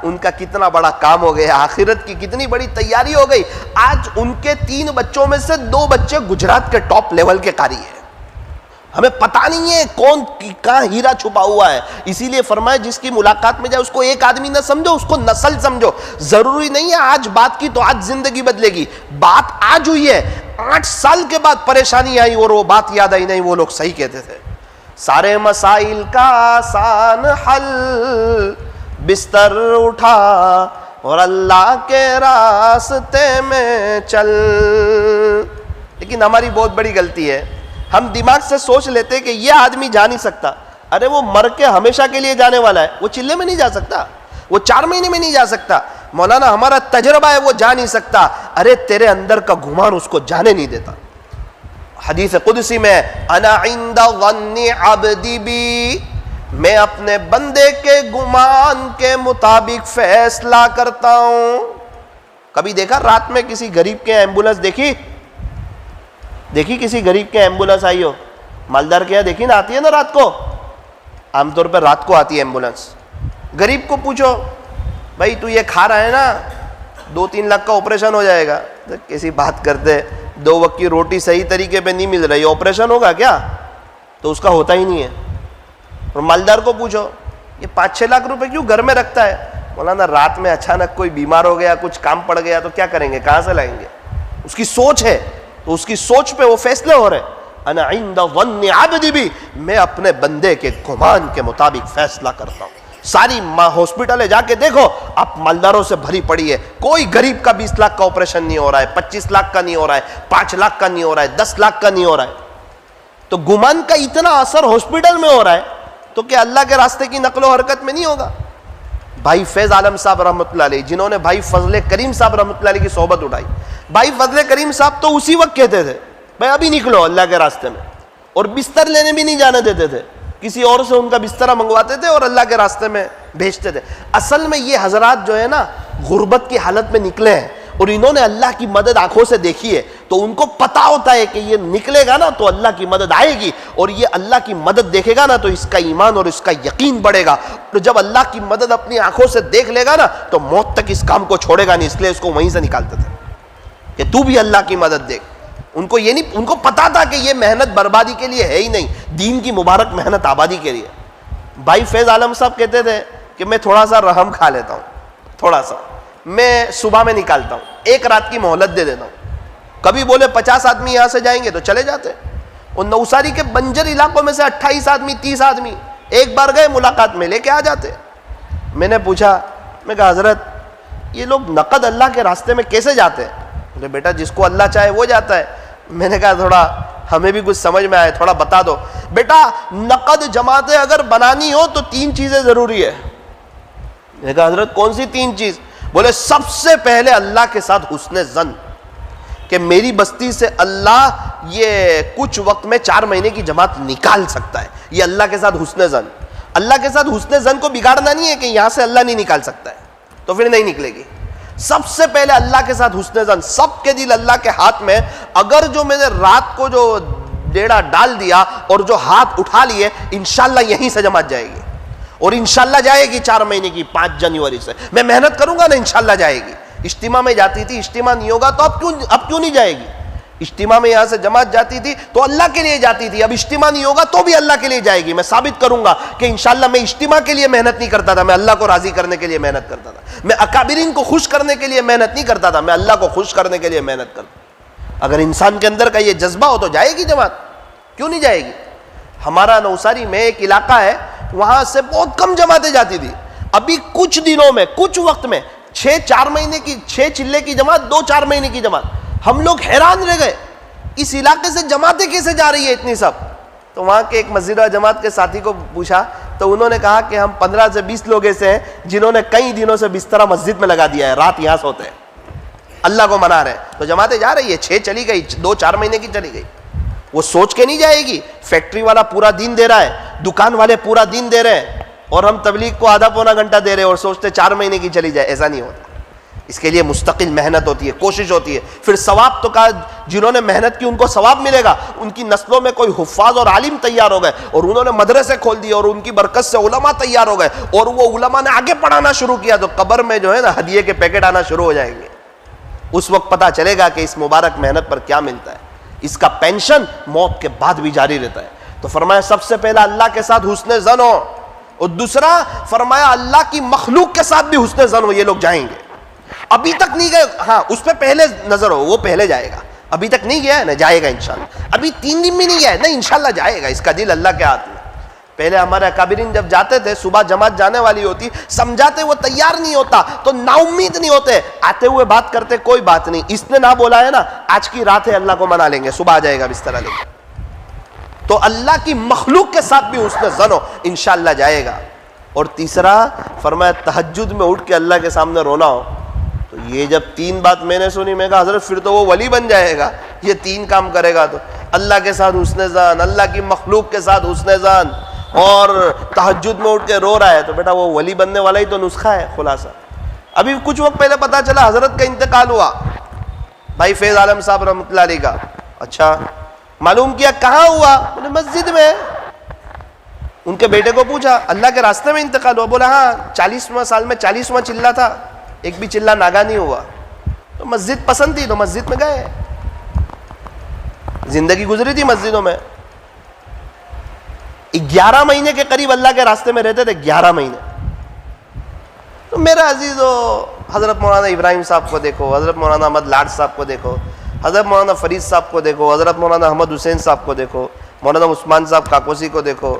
A: ان کا کتنا بڑا کام ہو گیا, آخرت کی کتنی بڑی تیاری ہو گئی. آج ان کے 3 بچوں میں سے 2 بچے گجرات کے ٹاپ لیول کے قاری ہیں. ہمیں پتہ نہیں ہے کون کہاں ہیرا چھپا ہوا ہے. اسی لیے فرمایا جس کی ملاقات میں جائے اس کو ایک آدمی نہ سمجھو, اس کو نسل سمجھو. ضروری نہیں ہے آج بات کی تو آج زندگی بدلے گی. بات آج ہوئی ہے, 8 سال کے بعد پریشانی آئی اور وہ بات یاد آئی نہیں. وہ لوگ صحیح کہتے تھے, سارے مسائل کا آسان حل, بستر اٹھا اور اللہ کے راستے میں چل. لیکن ہماری بہت بڑی غلطی ہے, ہم دماغ سے سوچ لیتے کہ یہ آدمی جا نہیں سکتا. ارے وہ مر کے ہمیشہ کے لیے جانے والا ہے, وہ چلے میں نہیں جا سکتا, وہ 4 مہینے میں نہیں جا سکتا. مولانا ہمارا تجربہ ہے وہ جا نہیں سکتا. ارے تیرے اندر کا گمان اس کو جانے نہیں دیتا. حدیث قدسی میں انا عند ظن عبدی بی, میں اپنے بندے کے گمان کے مطابق فیصلہ کرتا ہوں. کبھی دیکھا رات میں کسی غریب کے ایمبولنس دیکھی, دیکھی کسی غریب کے ایمبولینس آئی ہو؟ مالدار کے یہاں دیکھی نا، آتی ہے نا رات کو، عام طور پہ رات کو آتی ہے ایمبولینس. غریب کو پوچھو بھائی تو یہ کھا رہا ہے نا، 2-3 لاکھ کا آپریشن ہو جائے گا. کیسی بات کرتے، 2 وقت کی روٹی صحیح طریقے پہ نہیں مل رہی، آپریشن ہوگا کیا؟ تو اس کا ہوتا ہی نہیں ہے. اور مالدار کو پوچھو یہ 5-6 لاکھ روپے کیوں گھر میں رکھتا ہے؟ مولانا رات میں اچانک کوئی بیمار ہو گیا، کچھ کام پڑ گیا تو کیا کریں گے، کہاں سے لائیں گے؟ اس کی سوچ ہے، تو اس کی سوچ پہ وہ فیصلے ہو رہے. انا عند ظن عبدی بھی، میں اپنے بندے کے گمان کے مطابق فیصلہ کرتا ہوں. ساری ہاسپٹلیں جا کے دیکھو، آپ مالداروں سے بھری پڑی ہے. کوئی غریب کا 20 لاکھ کا آپریشن نہیں ہو رہا ہے، 25 لاکھ کا نہیں ہو رہا ہے، 5 لاکھ کا نہیں ہو رہا ہے، 10 لاکھ کا نہیں ہو رہا ہے. تو گمان کا اتنا اثر ہاسپٹل میں ہو رہا ہے تو کہ اللہ کے راستے کی نقل و حرکت میں نہیں ہوگا؟ بھائی فیض عالم صاحب رحمۃ اللہ علیہ، جنہوں نے بھائی فضل کریم صاحب رحمۃ اللہ علیہ کی صحبت اٹھائی. بھائی فضل کریم صاحب تو اسی وقت کہتے تھے بھائی ابھی نکلو اللہ کے راستے میں، اور بستر لینے بھی نہیں جانے دیتے تھے، کسی اور سے ان کا بستر منگواتے تھے اور اللہ کے راستے میں بھیجتے تھے. اصل میں یہ حضرات جو ہے نا غربت کی حالت میں نکلے ہیں، اور انہوں نے اللہ کی مدد آنکھوں سے دیکھی ہے، تو ان کو پتا ہوتا ہے کہ یہ نکلے گا نا تو اللہ کی مدد آئے گی، اور یہ اللہ کی مدد دیکھے گا نا تو اس کا ایمان اور اس کا یقین بڑھے گا. اور جب اللہ کی مدد اپنی آنکھوں سے دیکھ لے گا نا تو موت تک اس کام کو چھوڑے گا نہیں. اس لیے اس کو وہیں سے نکالتے تھے کہ تو بھی اللہ کی مدد دیکھ. ان کو یہ نہیں، ان کو پتا تھا کہ یہ محنت بربادی کے لیے ہے ہی نہیں، دین کی مبارک محنت آبادی کے لیے. بھائی فیض عالم صاحب کہتے تھے کہ میں تھوڑا سا رحم کھا لیتا ہوں، تھوڑا سا میں صبح میں نکالتا ہوں، 1 رات کی مہلت دے دیتا ہوں. کبھی بولے 50 آدمی یہاں سے جائیں گے تو چلے جاتے. اور نوساری کے بنجر علاقوں میں سے 28 آدمی 30 آدمی ایک بار گئے ملاقات میں لے کے آ جاتے. میں نے پوچھا، میں کہا حضرت یہ لوگ نقد اللہ کے راستے میں کیسے جاتے ہیں؟ بولے بیٹا جس کو اللہ چاہے وہ جاتا ہے. میں نے کہا تھوڑا ہمیں بھی کچھ سمجھ میں آئے، تھوڑا بتا دو. بیٹا نقد جماعتیں اگر بنانی ہو تو 3 چیزیں ضروری ہے. میں نے کہا حضرت کون سی 3 چیز؟ بولے سب سے پہلے اللہ کے ساتھ حسن ظن، کہ میری بستی سے اللہ یہ کچھ وقت میں 4 مہینے کی جماعت نکال سکتا ہے. یہ اللہ کے ساتھ حسن ظن. اللہ کے ساتھ حسن ظن کو بگاڑنا نہیں ہے کہ یہاں سے اللہ نہیں نکال سکتا ہے تو پھر نہیں نکلے گی. سب سے پہلے اللہ کے ساتھ حسن ظن. سب کے دل اللہ کے ہاتھ میں. اگر جو میں نے رات کو جو ڈیڑا ڈال دیا اور جو ہاتھ اٹھا لیے، انشاءاللہ یہیں سے جماعت جائے گی، اور انشاءاللہ جائے گی 4 مہینے کی 5 جنوری سے. میں محنت کروں گا نا انشاءاللہ جائے گی. اجتماع میں جاتی تھی، اجتماع نہیں ہوگا تو اب کیوں نہیں جائے گی؟ اجتماع میں یہاں سے جماعت جاتی تھی تو اللہ کے لیے جاتی تھی، اب اجتماع نہیں ہوگا تو بھی اللہ کے لیے جائے گی. میں ثابت کروں گا کہ انشاءاللہ میں اجتماع کے لیے محنت نہیں کرتا تھا، میں اللہ کو راضی کرنے کے لیے محنت کرتا تھا. میں اکابرین کو خوش کرنے کے لیے محنت نہیں کرتا تھا، میں اللہ کو خوش کرنے کے لیے محنت کرتا. اگر انسان کے اندر کا یہ جذبہ ہو تو جائے گی جماعت، کیوں نہیں جائے گی؟ ہمارا نوساری میں ایک علاقہ ہے، وہاں سے بہت کم جماعتیں جاتی تھی. ابھی کچھ دنوں میں، کچھ وقت میں 6 مہینے کی 6 چلے کی جماعت، 2-4 مہینے کی جماعت. ہم لوگ حیران رہ گئے اس علاقے سے جماعتیں کیسے جا رہی ہے اتنی سب. تو وہاں کے ایک مسجد و جماعت کے ساتھی کو پوچھا تو انہوں نے کہا کہ ہم 15 سے 20 لوگ ایسے ہیں جنہوں نے کئی دنوں سے بسترا مسجد میں لگا دیا ہے، رات یہاں سوتے ہیں، اللہ کو منا رہے ہیں. تو جماعتیں جا رہی ہے، 6 چلی گئی، 2-4 مہینے کی چلی گئی. وہ سوچ کے نہیں جائے گی. فیکٹری والا پورا دن دے رہا ہے، دکان والے پورا دن دے رہے ہیں، اور ہم تبلیغ کو آدھا پونا گھنٹہ دے رہے ہیں اور سوچتے 4 مہینے کی چلی جائے. ایسا نہیں ہوتا. اس کے لیے مستقل محنت ہوتی ہے، کوشش ہوتی ہے. پھر ثواب تو کہا جنہوں نے محنت کی ان کو ثواب ملے گا. ان کی نسلوں میں کوئی حفاظ اور عالم تیار ہو گئے اور انہوں نے مدرسے کھول دیے اور ان کی برکت سے علماء تیار ہو گئے اور وہ علماء نے آگے پڑھانا شروع کیا تو قبر میں جو ہے نا ہدیے کے پیکٹ آنا شروع ہو جائیں گے. اس وقت پتہ چلے گا کہ اس مبارک محنت پر کیا ملتا ہے. اس کا پینشن موت کے بعد بھی جاری رہتا ہے. تو فرمایا سب سے پہلا اللہ کے ساتھ حسن ظن ہو، اور دوسرا فرمایا اللہ کی مخلوق کے ساتھ بھی حسن ظن ہو. یہ لوگ جائیں گے. ابھی تک نہیں گئے، ہاں اس پہ پہلے نظر ہو، وہ پہلے جائے گا. ابھی تک نہیں گیا ہے نا، جائے گا انشاءاللہ. ابھی 3 دن بھی نہیں گیا ہے نہیں، انشاءاللہ جائے گا. اس کا دل اللہ کے ہاتھ میں. پہلے ہمارے اکابرین جب جاتے تھے، صبح جماعت جانے والی ہوتی، سمجھاتے وہ تیار نہیں ہوتا تو نا امید نہیں ہوتے، آتے ہوئے بات کرتے کوئی بات نہیں، اس نے نہ بولا ہے نا، آج کی رات ہے اللہ کو منا لیں گے، صبح آ جائے گا بستر لے کے. تو اللہ کی مخلوق کے ساتھ بھی حسن ظن ہو، انشاءاللہ جائے گا. اور تیسرا فرمایا تہجد میں اٹھ کے اللہ کے سامنے رونا ہو. تو یہ جب 3 بات میں نے سنی، میں کہا حضرت پھر تو وہ ولی بن جائے گا، یہ 3 کام کرے گا. تو اللہ کے ساتھ حسن ظن، اللہ کی مخلوق کے ساتھ حسن ظن، اور تہجد میں اٹھ کے رو رہا ہے، تو بیٹا وہ ولی بننے والا ہی تو نسخہ ہے. خلاصہ ابھی کچھ وقت پہلے پتا چلا حضرت کا انتقال ہوا، بھائی فیض عالم صاحب رحمۃ اللہ علیہ کا. اچھا معلوم کیا کہاں ہوا؟ بولے مسجد میں. ان کے بیٹے کو پوچھا اللہ کے راستے میں انتقال ہوا؟ بولا ہاں 40واں سال میں 40واں چلہ تھا, ایک بھی چلہ ناگا نہیں ہوا. تو مسجد پسند تھی تو مسجد میں گئے, زندگی گزری تھی مسجدوں میں. 11 مہینے کے قریب اللہ کے راستے میں رہتے تھے, 11 مہینے. تو میرا عزیزو, حضرت مولانا ابراہیم صاحب کو دیکھو, حضرت مولانا احمد لاڈ صاحب کو دیکھو, حضرت مولانا فرید صاحب کو دیکھو, حضرت مولانا احمد حسین صاحب کو دیکھو, مولانا عثمان صاحب کاکوسی کو دیکھو,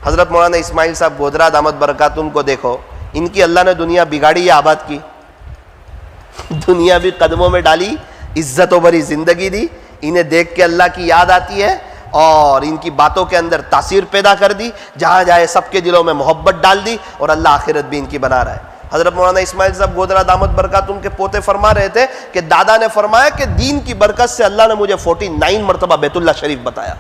A: حضرت مولانا اسماعیل صاحب گودرا دامت برکاتہم کو دیکھو. ان کی اللہ نے دنیا بگاڑی یا آباد کی؟ دنیا بھی قدموں میں ڈالی, عزت و بری زندگی دی. انہیں دیکھ کے اللہ کی یاد آتی ہے اور ان کی باتوں کے اندر تاثیر پیدا کر دی, جہاں جائے سب کے دلوں میں محبت ڈال دی, اور اللہ آخرت بھی ان کی بنا رہا ہے. حضرت مولانا اسماعیل صاحب گودرا دامت برکاتہم کے پوتے فرما رہے تھے کہ دادا نے فرمایا کہ دین کی برکت سے اللہ نے مجھے 49 مرتبہ بیت اللہ شریف بتایا,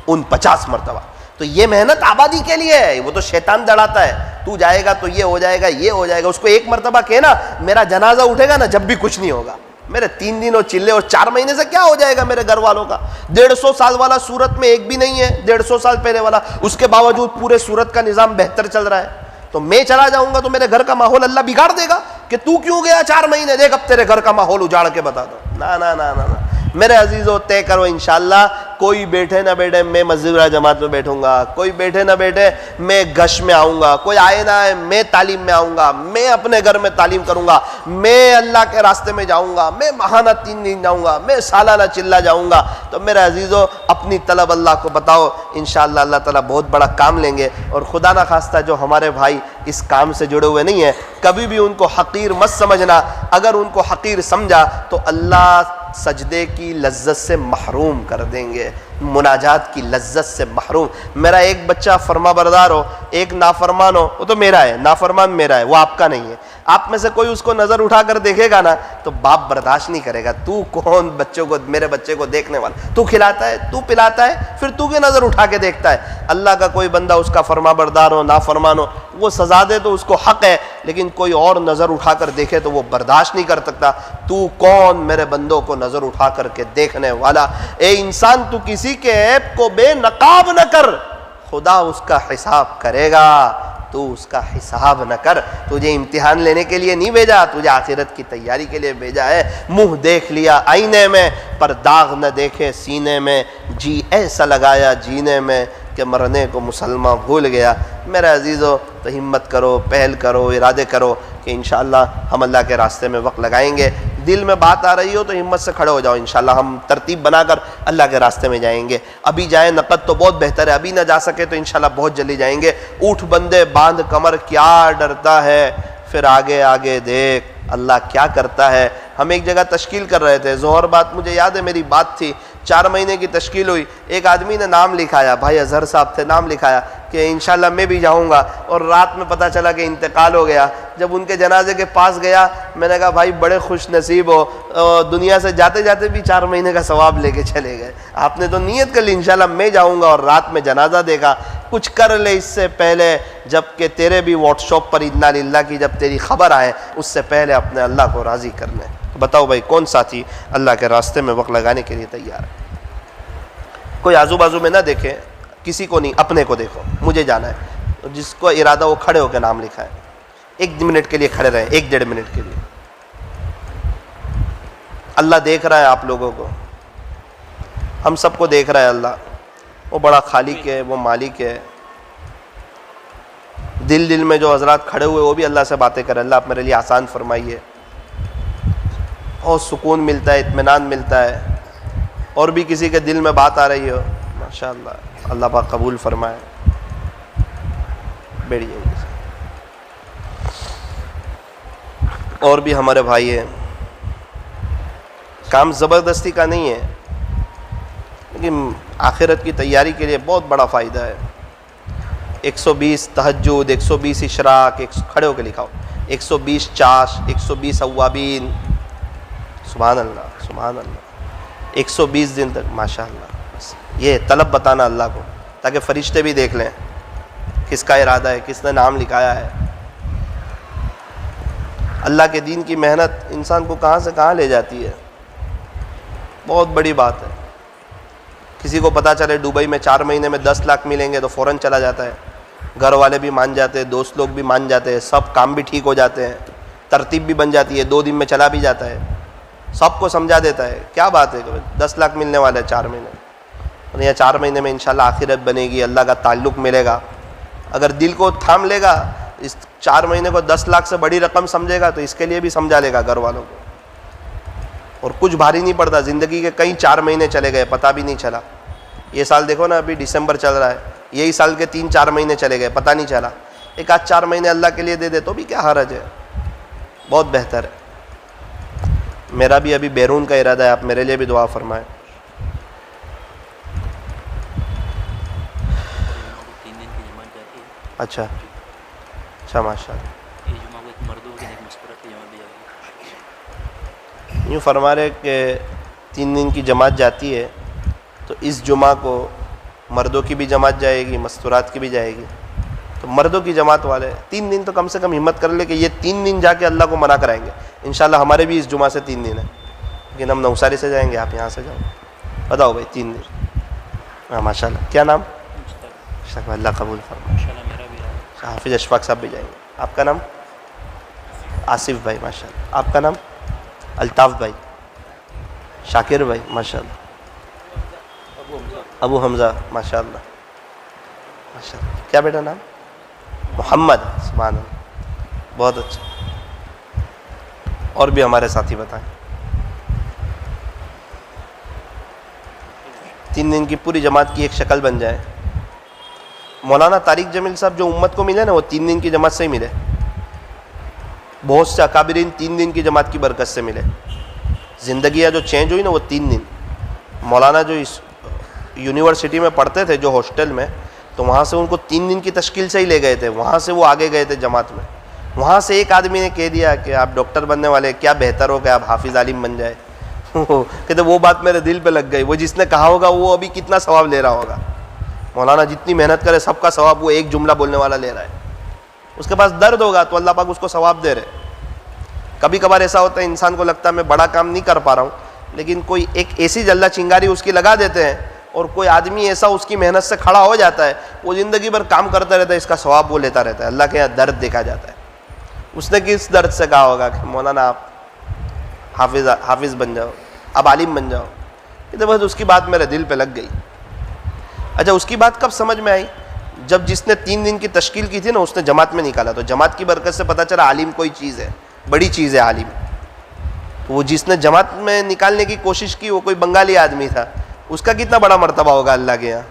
A: 49 مرتبہ. تو یہ محنت آبادی کے لیے ہے. وہ تو شیطان دڑاتا ہے, تو جائے گا تو یہ ہو جائے گا, یہ ہو جائے گا. اس کو ایک مرتبہ کہنا میرا جنازہ اٹھے گا نا جب بھی کچھ نہیں ہوگا, میرے 3 دن اور چلے اور 4 مہینے سے کیا ہو جائے گا میرے گھر والوں کا؟ 150 سال والا سورت میں ایک بھی نہیں ہے, 150 سال پہلے والا, اس کے باوجود پورے سورت کا نظام بہتر چل رہا ہے. تو میں چلا جاؤں گا تو میرے گھر کا ماحول اللہ بگاڑ دے گا کہ تو کیوں گیا 4 مہینے, دیکھ اب تیرے گھر کا ماحول اجاڑ کے بتا دو. نا نا نا نا نا میرے عزیزو, طے کرو انشاءاللہ. کوئی بیٹھے نہ بیٹھے میں مسجد جماعت میں بیٹھوں گا, کوئی بیٹھے نہ بیٹھے میں گش میں آؤں گا, کوئی آئے نہ آئے میں تعلیم میں آؤں گا, میں اپنے گھر میں تعلیم کروں گا, میں اللہ کے راستے میں جاؤں گا, میں ماہانہ 3 دن جاؤں گا, میں سالانہ چلہ جاؤں گا. تو میرے عزیزو اپنی طلب اللہ کو بتاؤ, انشاءاللہ اللہ تعالیٰ بہت بڑا کام لیں گے. اور خدا نہ خواستہ جو ہمارے بھائی اس کام سے جڑے ہوئے نہیں ہیں, کبھی بھی ان کو حقیر مت سمجھنا. اگر ان کو حقیر سمجھا تو اللہ سجدے کی لذت سے محروم کر دیں گے, مناجات کی لذت سے محروم. میرا ایک بچہ فرما بردار ہو, ایک نافرمان ہو, وہ تو میرا ہے, نافرمان میرا ہے, وہ آپ کا نہیں ہے. آپ میں سے کوئی اس کو نظر اٹھا کر دیکھے گا نا تو باپ برداشت نہیں کرے گا. تو کون بچوں کو, میرے بچے کو دیکھنے والا, تو کھلاتا ہے, تو پلاتا ہے, پھر تو کی نظر اٹھا کے دیکھتا ہے. اللہ کا کوئی بندہ اس کا فرما بردار ہو, نافرمان ہو, وہ سزا دے تو اس کو حق ہے, لیکن کوئی اور نظر اٹھا کر دیکھے تو وہ برداشت نہیں کر سکتا. تو کون میرے بندوں کو نظر اٹھا کر کے دیکھنے والا؟ اے انسان, تو کسی کے عیب کو بے نقاب نہ کر, خدا اس کا حساب کرے گا. تو اس کا حساب نہ کر. تجھے امتحان لینے کے لیے نہیں بھیجا, تجھے آخرت کی تیاری کے لیے بھیجا ہے. منہ دیکھ لیا آئینے میں پر داغ نہ دیکھے سینے میں, جی ایسا لگایا جینے میں کہ مرنے کو مسلمان بھول گیا. میرے عزیزو تو ہمت کرو, پہل کرو, ارادے کرو کہ انشاءاللہ ہم اللہ کے راستے میں وقت لگائیں گے. دل میں بات آ رہی ہو تو ہمت سے کھڑے ہو جاؤ, انشاءاللہ ہم ترتیب بنا کر اللہ کے راستے میں جائیں گے. ابھی جائیں نقد تو بہت بہتر ہے, ابھی نہ جا سکے تو انشاءاللہ بہت جلدی جائیں گے. اٹھ بندے باندھ کمر, کیا ڈرتا ہے, پھر آگے آگے دیکھ اللہ کیا کرتا ہے. ہم ایک جگہ تشکیل کر رہے تھے, ظہر بات مجھے یاد ہے, میری بات تھی, 4 مہینے کی تشکیل ہوئی. ایک آدمی نے نام لکھایا, بھائی اظہر صاحب تھے, نام لکھایا کہ انشاءاللہ میں بھی جاؤں گا, اور رات میں پتہ چلا کہ انتقال ہو گیا. جب ان کے جنازے کے پاس گیا, میں نے کہا بھائی بڑے خوش نصیب ہو, دنیا سے جاتے جاتے بھی 4 مہینے کا ثواب لے کے چلے گئے. آپ نے تو نیت کر لی انشاءاللہ میں جاؤں گا, اور رات میں جنازہ دیکھا. کچھ کر لے اس سے پہلے, جب کہ تیرے بھی واٹس ایپ پر انا للہ کی جب تیری خبر آئے, اس سے پہلے اپنے اللہ کو راضی کر لیں. بتاؤ بھائی کون ساتھی اللہ کے راستے میں وقت لگانے کے لیے تیار ہے؟ کوئی آزو بازو میں نہ دیکھے, کسی کو نہیں, اپنے کو دیکھو. مجھے جانا ہے, جس کو ارادہ وہ کھڑے ہو کے نام لکھا ہے. 1 منٹ کے لیے کھڑے رہیں, 1-1.5 منٹ کے لیے. اللہ دیکھ رہا ہے آپ لوگوں کو, ہم سب کو دیکھ رہا ہے اللہ. وہ بڑا خالق ہے, وہ مالک ہے. دل میں جو حضرات کھڑے ہوئے وہ بھی اللہ سے باتیں کریں, اللہ آپ میرے لیے آسان فرمائیے. بہت سکون ملتا ہے, اطمینان ملتا ہے. اور بھی کسی کے دل میں بات آ رہی ہو, ماشاءاللہ, اللہ پاک قبول فرمائے. بیٹھیے. اور بھی ہمارے بھائی ہیں, کام زبردستی کا نہیں ہے, لیکن آخرت کی تیاری کے لیے بہت بڑا فائدہ ہے. 120 تہجد, 120 اشراق, کھڑے ہو کے لکھاؤ, 120 چاش, 120 اوابین, سبحان اللہ سبحان اللہ, 120 دن تک, ماشاءاللہ. بس یہ طلب بتانا اللہ کو, تاکہ فرشتے بھی دیکھ لیں کس کا ارادہ ہے, کس نے نام لکھایا ہے. اللہ کے دین کی محنت انسان کو کہاں سے کہاں لے جاتی ہے, بہت بڑی بات ہے. کسی کو پتہ چلے دبئی میں 4 مہینے میں 10 لاکھ ملیں گے تو فوراً چلا جاتا ہے. گھر والے بھی مان جاتے ہیں, دوست لوگ بھی مان جاتے ہیں, سب کام بھی ٹھیک ہو جاتے ہیں, ترتیب بھی بن جاتی ہے, 2 دن میں چلا بھی جاتا ہے, سب کو سمجھا دیتا ہے. کیا بات ہے کہ 10 لاکھ ملنے والے 4 مہینے, اور یہ 4 مہینے میں انشاءاللہ آخرت بنے گی, اللہ کا تعلق ملے گا. اگر دل کو تھام لے گا, اس 4 مہینے کو 10 لاکھ سے بڑی رقم سمجھے گا تو اس کے لیے بھی سمجھا لے گا گھر والوں کو, اور کچھ بھاری نہیں پڑتا. زندگی کے کئی 4 مہینے چلے گئے, پتہ بھی نہیں چلا. یہ سال دیکھو نا, ابھی دسمبر چل رہا ہے, یہی سال کے 3-4 مہینے چلے گئے, پتہ نہیں چلا. ایک آدھ 4 مہینے اللہ کے لیے دے دے تو بھی کیا حرج ہے, بہت بہتر ہے. میرا بھی ابھی بیرون کا ارادہ ہے, آپ میرے لیے بھی دعا فرمائیں. اچھا اچھا, ماشاء اللہ. یوں فرما رہے کہ 3 دن کی جماعت جاتی ہے, تو اس جمعہ کو مردوں کی بھی جماعت جائے گی, مستورات کی بھی جائے گی. تو مردوں کی جماعت والے 3 دن تو کم سے کم ہمت کر لے کہ یہ 3 دن جا کے اللہ کو منع کرائیں گے. انشاءاللہ ہمارے بھی اس جمعہ سے 3 دن ہے, لیکن ہم نوساری سے جائیں گے, آپ یہاں سے جاؤ. بتاؤ بھائی 3 دن. ہاں ماشاء اللہ. کیا نام؟ اللہ قبول فرمائے. حافظ اشفاق صاحب بھی جائیں گے. آپ کا نام؟ آصف بھائی, ماشاء اللہ. آپ کا نام؟ الطاف بھائی, شاکر بھائی, ماشاء اللہ. ابو حمزہ, ماشاء اللہ ماشاء اللہ. کیا بیٹا نام؟ محمد. سبحان اللہ, بہت اچھا. اور بھی ہمارے ساتھی بتائیں. 3 دن کی پوری جماعت کی ایک شکل بن جائے. مولانا طارق جمیل صاحب جو امت کو ملے نا, وہ 3 دن کی جماعت سے ہی ملے. بہت سے اکابرین 3 دن کی جماعت کی برکت سے ملے. زندگیاں جو چینج ہوئی نا, وہ 3 دن. مولانا جو اس یونیورسٹی میں پڑھتے تھے, جو ہاسٹل میں, تو وہاں سے ان کو 3 دن کی تشکیل سے ہی لے گئے تھے. وہاں سے وہ آگے گئے تھے جماعت میں. وہاں سے ایک آدمی نے کہہ دیا کہ آپ ڈاکٹر بننے والے, کیا بہتر ہو کہ آپ حافظ عالم بن جائے. کہتے وہ بات میرے دل پہ لگ گئی. وہ جس نے کہا ہوگا وہ ابھی کتنا ثواب لے رہا ہوگا. مولانا جتنی محنت کرے سب کا ثواب وہ ایک جملہ بولنے والا لے رہا ہے. اس کے پاس درد ہوگا تو اللہ پاک اس کو ثواب دے رہے. کبھی کبھار ایسا ہوتا ہے انسان کو لگتا ہے میں بڑا کام نہیں کر پا رہا ہوں, لیکن کوئی ایک ایسی جلہ چنگاری اس کی لگا دیتے ہیں, اور کوئی آدمی ایسا اس کی محنت سے کھڑا ہو جاتا ہے, وہ زندگی بھر کام کرتا رہتا ہے, اس کا ثواب وہ لیتا رہتا ہے. اللہ کے یہاں درد دیکھا جاتا ہے. اس نے کس درد سے کہا ہوگا کہ مولانا آپ حافظ بن جاؤ, اب عالم بن جاؤ. یہ تو بس اس کی بات میرے دل پہ لگ گئی. اچھا, اس کی بات کب سمجھ میں آئی؟ جب جس نے 3 دن کی تشکیل کی تھی نا, اس نے جماعت میں نکالا, تو جماعت کی برکت سے پتہ چلا عالم کوئی چیز ہے, بڑی چیز ہے عالم. تو وہ جس نے جماعت میں نکالنے کی کوشش کی, وہ کوئی بنگالی آدمی تھا. اس کا کتنا بڑا مرتبہ ہوگا اللہ کے یہاں,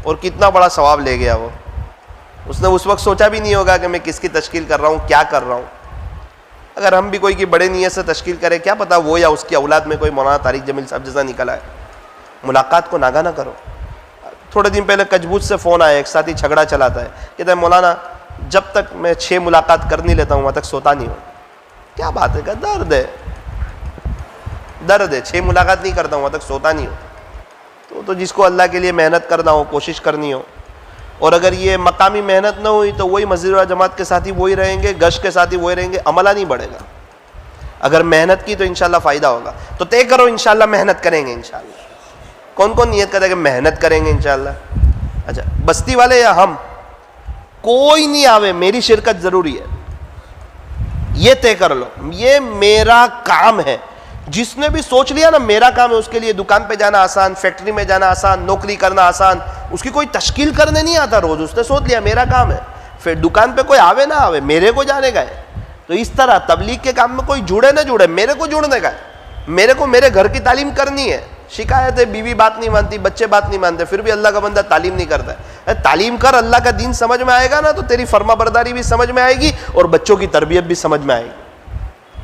A: اور کتنا بڑا ثواب لے گیا وہ. اس نے اس وقت سوچا بھی نہیں ہوگا کہ میں کس کی تشکیل کر رہا ہوں, کیا کر رہا ہوں. اگر ہم بھی کوئی کی بڑے نیت سے تشکیل کرے, کیا پتا وہ یا اس کی اولاد میں کوئی مولانا طارق جمیل صاحب جیسا نکلا ہے. ملاقات کو ناگا نہ کرو. تھوڑے دن پہلے کجبوت سے فون آیا, ایک ساتھی جھگڑا چلاتا ہے, کہتا ہے مولانا جب تک میں 6 ملاقات کر نہیں لیتا ہوں وہاں تک سوتا نہیں ہوں. کیا بات ہے, کہ درد ہے, درد ہے, 6 ملاقات نہیں کرتا ہوں وہاں تک سوتا نہیں ہوں. تو جس کو اللہ کے لیے محنت کرنا ہو, کوشش کرنی ہو, اور اگر یہ مقامی محنت نہ ہوئی تو وہی مسجد و جماعت کے ساتھی وہی رہیں گے, گشت کے ساتھی وہی رہیں گے, عملہ نہیں بڑھے گا. اگر محنت کی تو انشاءاللہ فائدہ ہوگا. تو طے کرو انشاءاللہ محنت کریں گے انشاءاللہ. کون کون نیت کرتا ہے کہ محنت کریں گے انشاءاللہ؟ اچھا, بستی والے یا ہم؟ کوئی نہیں آوے, میری شرکت ضروری ہے, یہ طے کر لو. یہ میرا کام ہے. جس نے بھی سوچ لیا نا میرا کام ہے, اس کے لیے دکان پہ جانا آسان, فیکٹری میں جانا آسان, نوکری کرنا آسان. اس کی کوئی تشکیل کرنے نہیں آتا روز. اس نے سوچ لیا میرا کام ہے, پھر دکان پہ کوئی آوے نہ آوے میرے کو جانے کا ہے. تو اس طرح تبلیغ کے کام میں کوئی جڑے نہ جڑے, میرے کو جڑنے کا ہے. میرے کو میرے گھر کی تعلیم کرنی ہے. شکایت ہے بیوی بات نہیں مانتی, بچے بات نہیں مانتے, پھر بھی اللہ کا بندہ تعلیم نہیں کرتا ہے. تعلیم کر, اللہ کا دین سمجھ میں آئے گا نا, تو تیری فرما برداری بھی سمجھ میں آئے گی, اور بچوں کی تربیت بھی سمجھ میں آئے گی.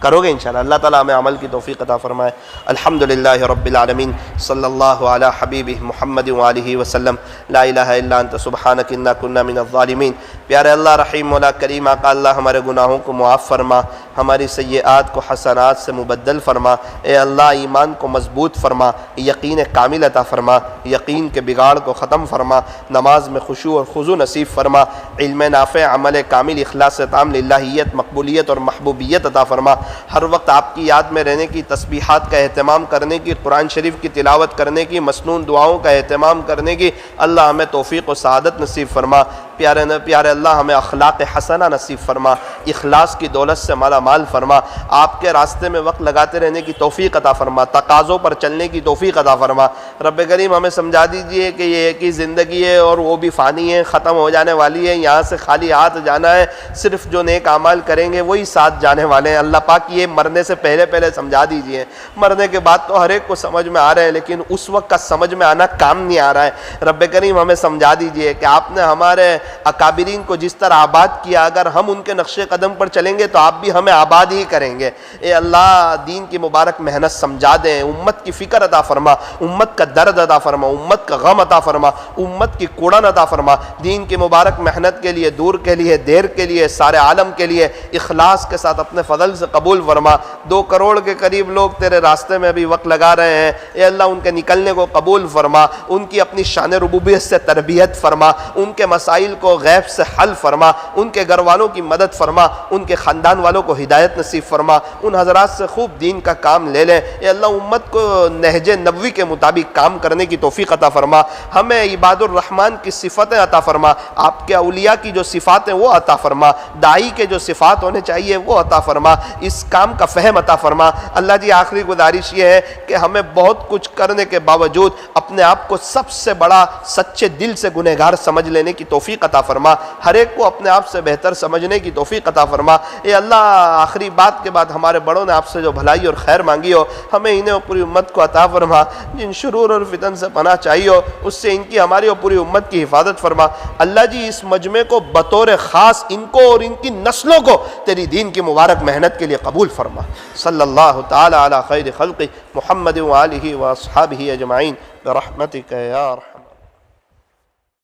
A: کرو گے انشاءاللہ. اللہ تعالیٰ ہمیں عمل کی توفیق عطا فرمائے. الحمدللہ رب العالمین, صلی اللہ علی حبیبہ محمد وآلہ وسلم. لا الہ الا انت سبحانک انا کنا من الظالمین. پیارے اللہ رحیم مولا کریم آقا اللہ ہمارے گناہوں کو معاف فرما، ہماری سیئات کو حسنات سے مبدل فرما، اے اللہ ایمان کو مضبوط فرما، یقین کامل عطا فرما، یقین کے بگاڑ کو ختم فرما، نماز میں خشوع اور خضوع نصیب فرما، علم نافع، عمل کامل، اخلاص تام، للہیت، مقبولیت اور محبوبیت عطا فرما، ہر وقت آپ کی یاد میں رہنے کی، تسبیحات کا اہتمام کرنے کی، قرآن شریف کی تلاوت کرنے کی، مسنون دعاؤں کا اہتمام کرنے کی اللہ ہمیں توفیق و سعادت نصیب فرما۔ پیارے اللہ ہمیں اخلاق حسنہ نصیب فرما، اخلاص کی دولت سے مالا مال فرما، آپ کے راستے میں وقت لگاتے رہنے کی توفیق عطا فرما، تقاضوں پر چلنے کی توفیق عطا فرما۔ رب کریم ہمیں سمجھا دیجئے کہ یہ ایک ہی زندگی ہے اور وہ بھی فانی ہے، ختم ہو جانے والی ہے، یہاں سے خالی ہاتھ جانا ہے، صرف جو نیک اعمال کریں گے وہی ساتھ جانے والے ہیں۔ اللہ پاک یہ مرنے سے پہلے سمجھا دیجئے، مرنے کے بعد تو ہر ایک کو سمجھ میں آ رہا ہے لیکن اس وقت کا سمجھ میں آنا کام نہیں آ رہا ہے۔ رب کریم ہمیں سمجھا دیجئے کہ آپ نے ہمارے اکابرین کو جس طرح آباد کیا، اگر ہم ان کے نقش قدم پر چلیں گے تو آپ بھی ہمیں آباد ہی کریں گے۔ اے اللہ دین کی مبارک محنت سمجھا دیں، امت کی فکر عطا فرما، امت کا درد عطا فرما، امت کا غم عطا فرما، امت کی کوڑن عطا فرما، دین کی مبارک محنت کے لیے، دور کے لیے، دیر کے لیے، سارے عالم کے لیے اخلاص کے ساتھ اپنے فضل سے قبول فرما۔ 2 کروڑ کے قریب لوگ تیرے راستے میں ابھی وقت لگا رہے ہیں، اے اللہ ان کے نکلنے کو قبول فرما، ان کی اپنی شان ربوبیت سے تربیت فرما، ان کے مسائل کو غیب سے حل فرما، ان کے گھر والوں کی مدد فرما، ان کے خاندان والوں کو ہدایت نصیب فرما، ان حضرات سے خوب دین کا کام لے لیں۔ اے اللہ امت کو نہج نبوی کے مطابق کام کرنے کی توفیق عطا فرما، ہمیں عباد الرحمن کی صفتیں عطا فرما، آپ کے اولیاء کی جو صفات ہیں وہ عطا فرما، داعی کے جو صفات ہونے چاہیے وہ عطا فرما، اس کام کا فہم عطا فرما۔ اللہ جی آخری گزارش یہ ہے کہ ہمیں بہت کچھ کرنے کے باوجود اپنے آپ کو سب سے بڑا سچے دل سے گنہگار سمجھ لینے کی توفیق عطا فرما، ہر ایک کو اپنے آپ سے بہتر سمجھنے کی توفیق عطا فرما۔ اے اللہ آخری بات کے بعد ہمارے بڑوں نے آپ سے جو بھلائی اور خیر مانگی ہو ہمیں انہیں اور پوری امت کو عطا فرما، جن شرور اور فتن سے پناہ چاہیے ہو اس سے ان کی، ہماری اور پوری امت کی حفاظت فرما۔ اللہ جی اس مجمع کو بطور خاص ان کو اور ان کی نسلوں کو تیری دین کی مبارک محنت کے لیے قبول فرما۔ صلی اللہ تعالی علی خیر خلق محمد و آلہ و اصحابہ اجمعین برحمتک یا ارحم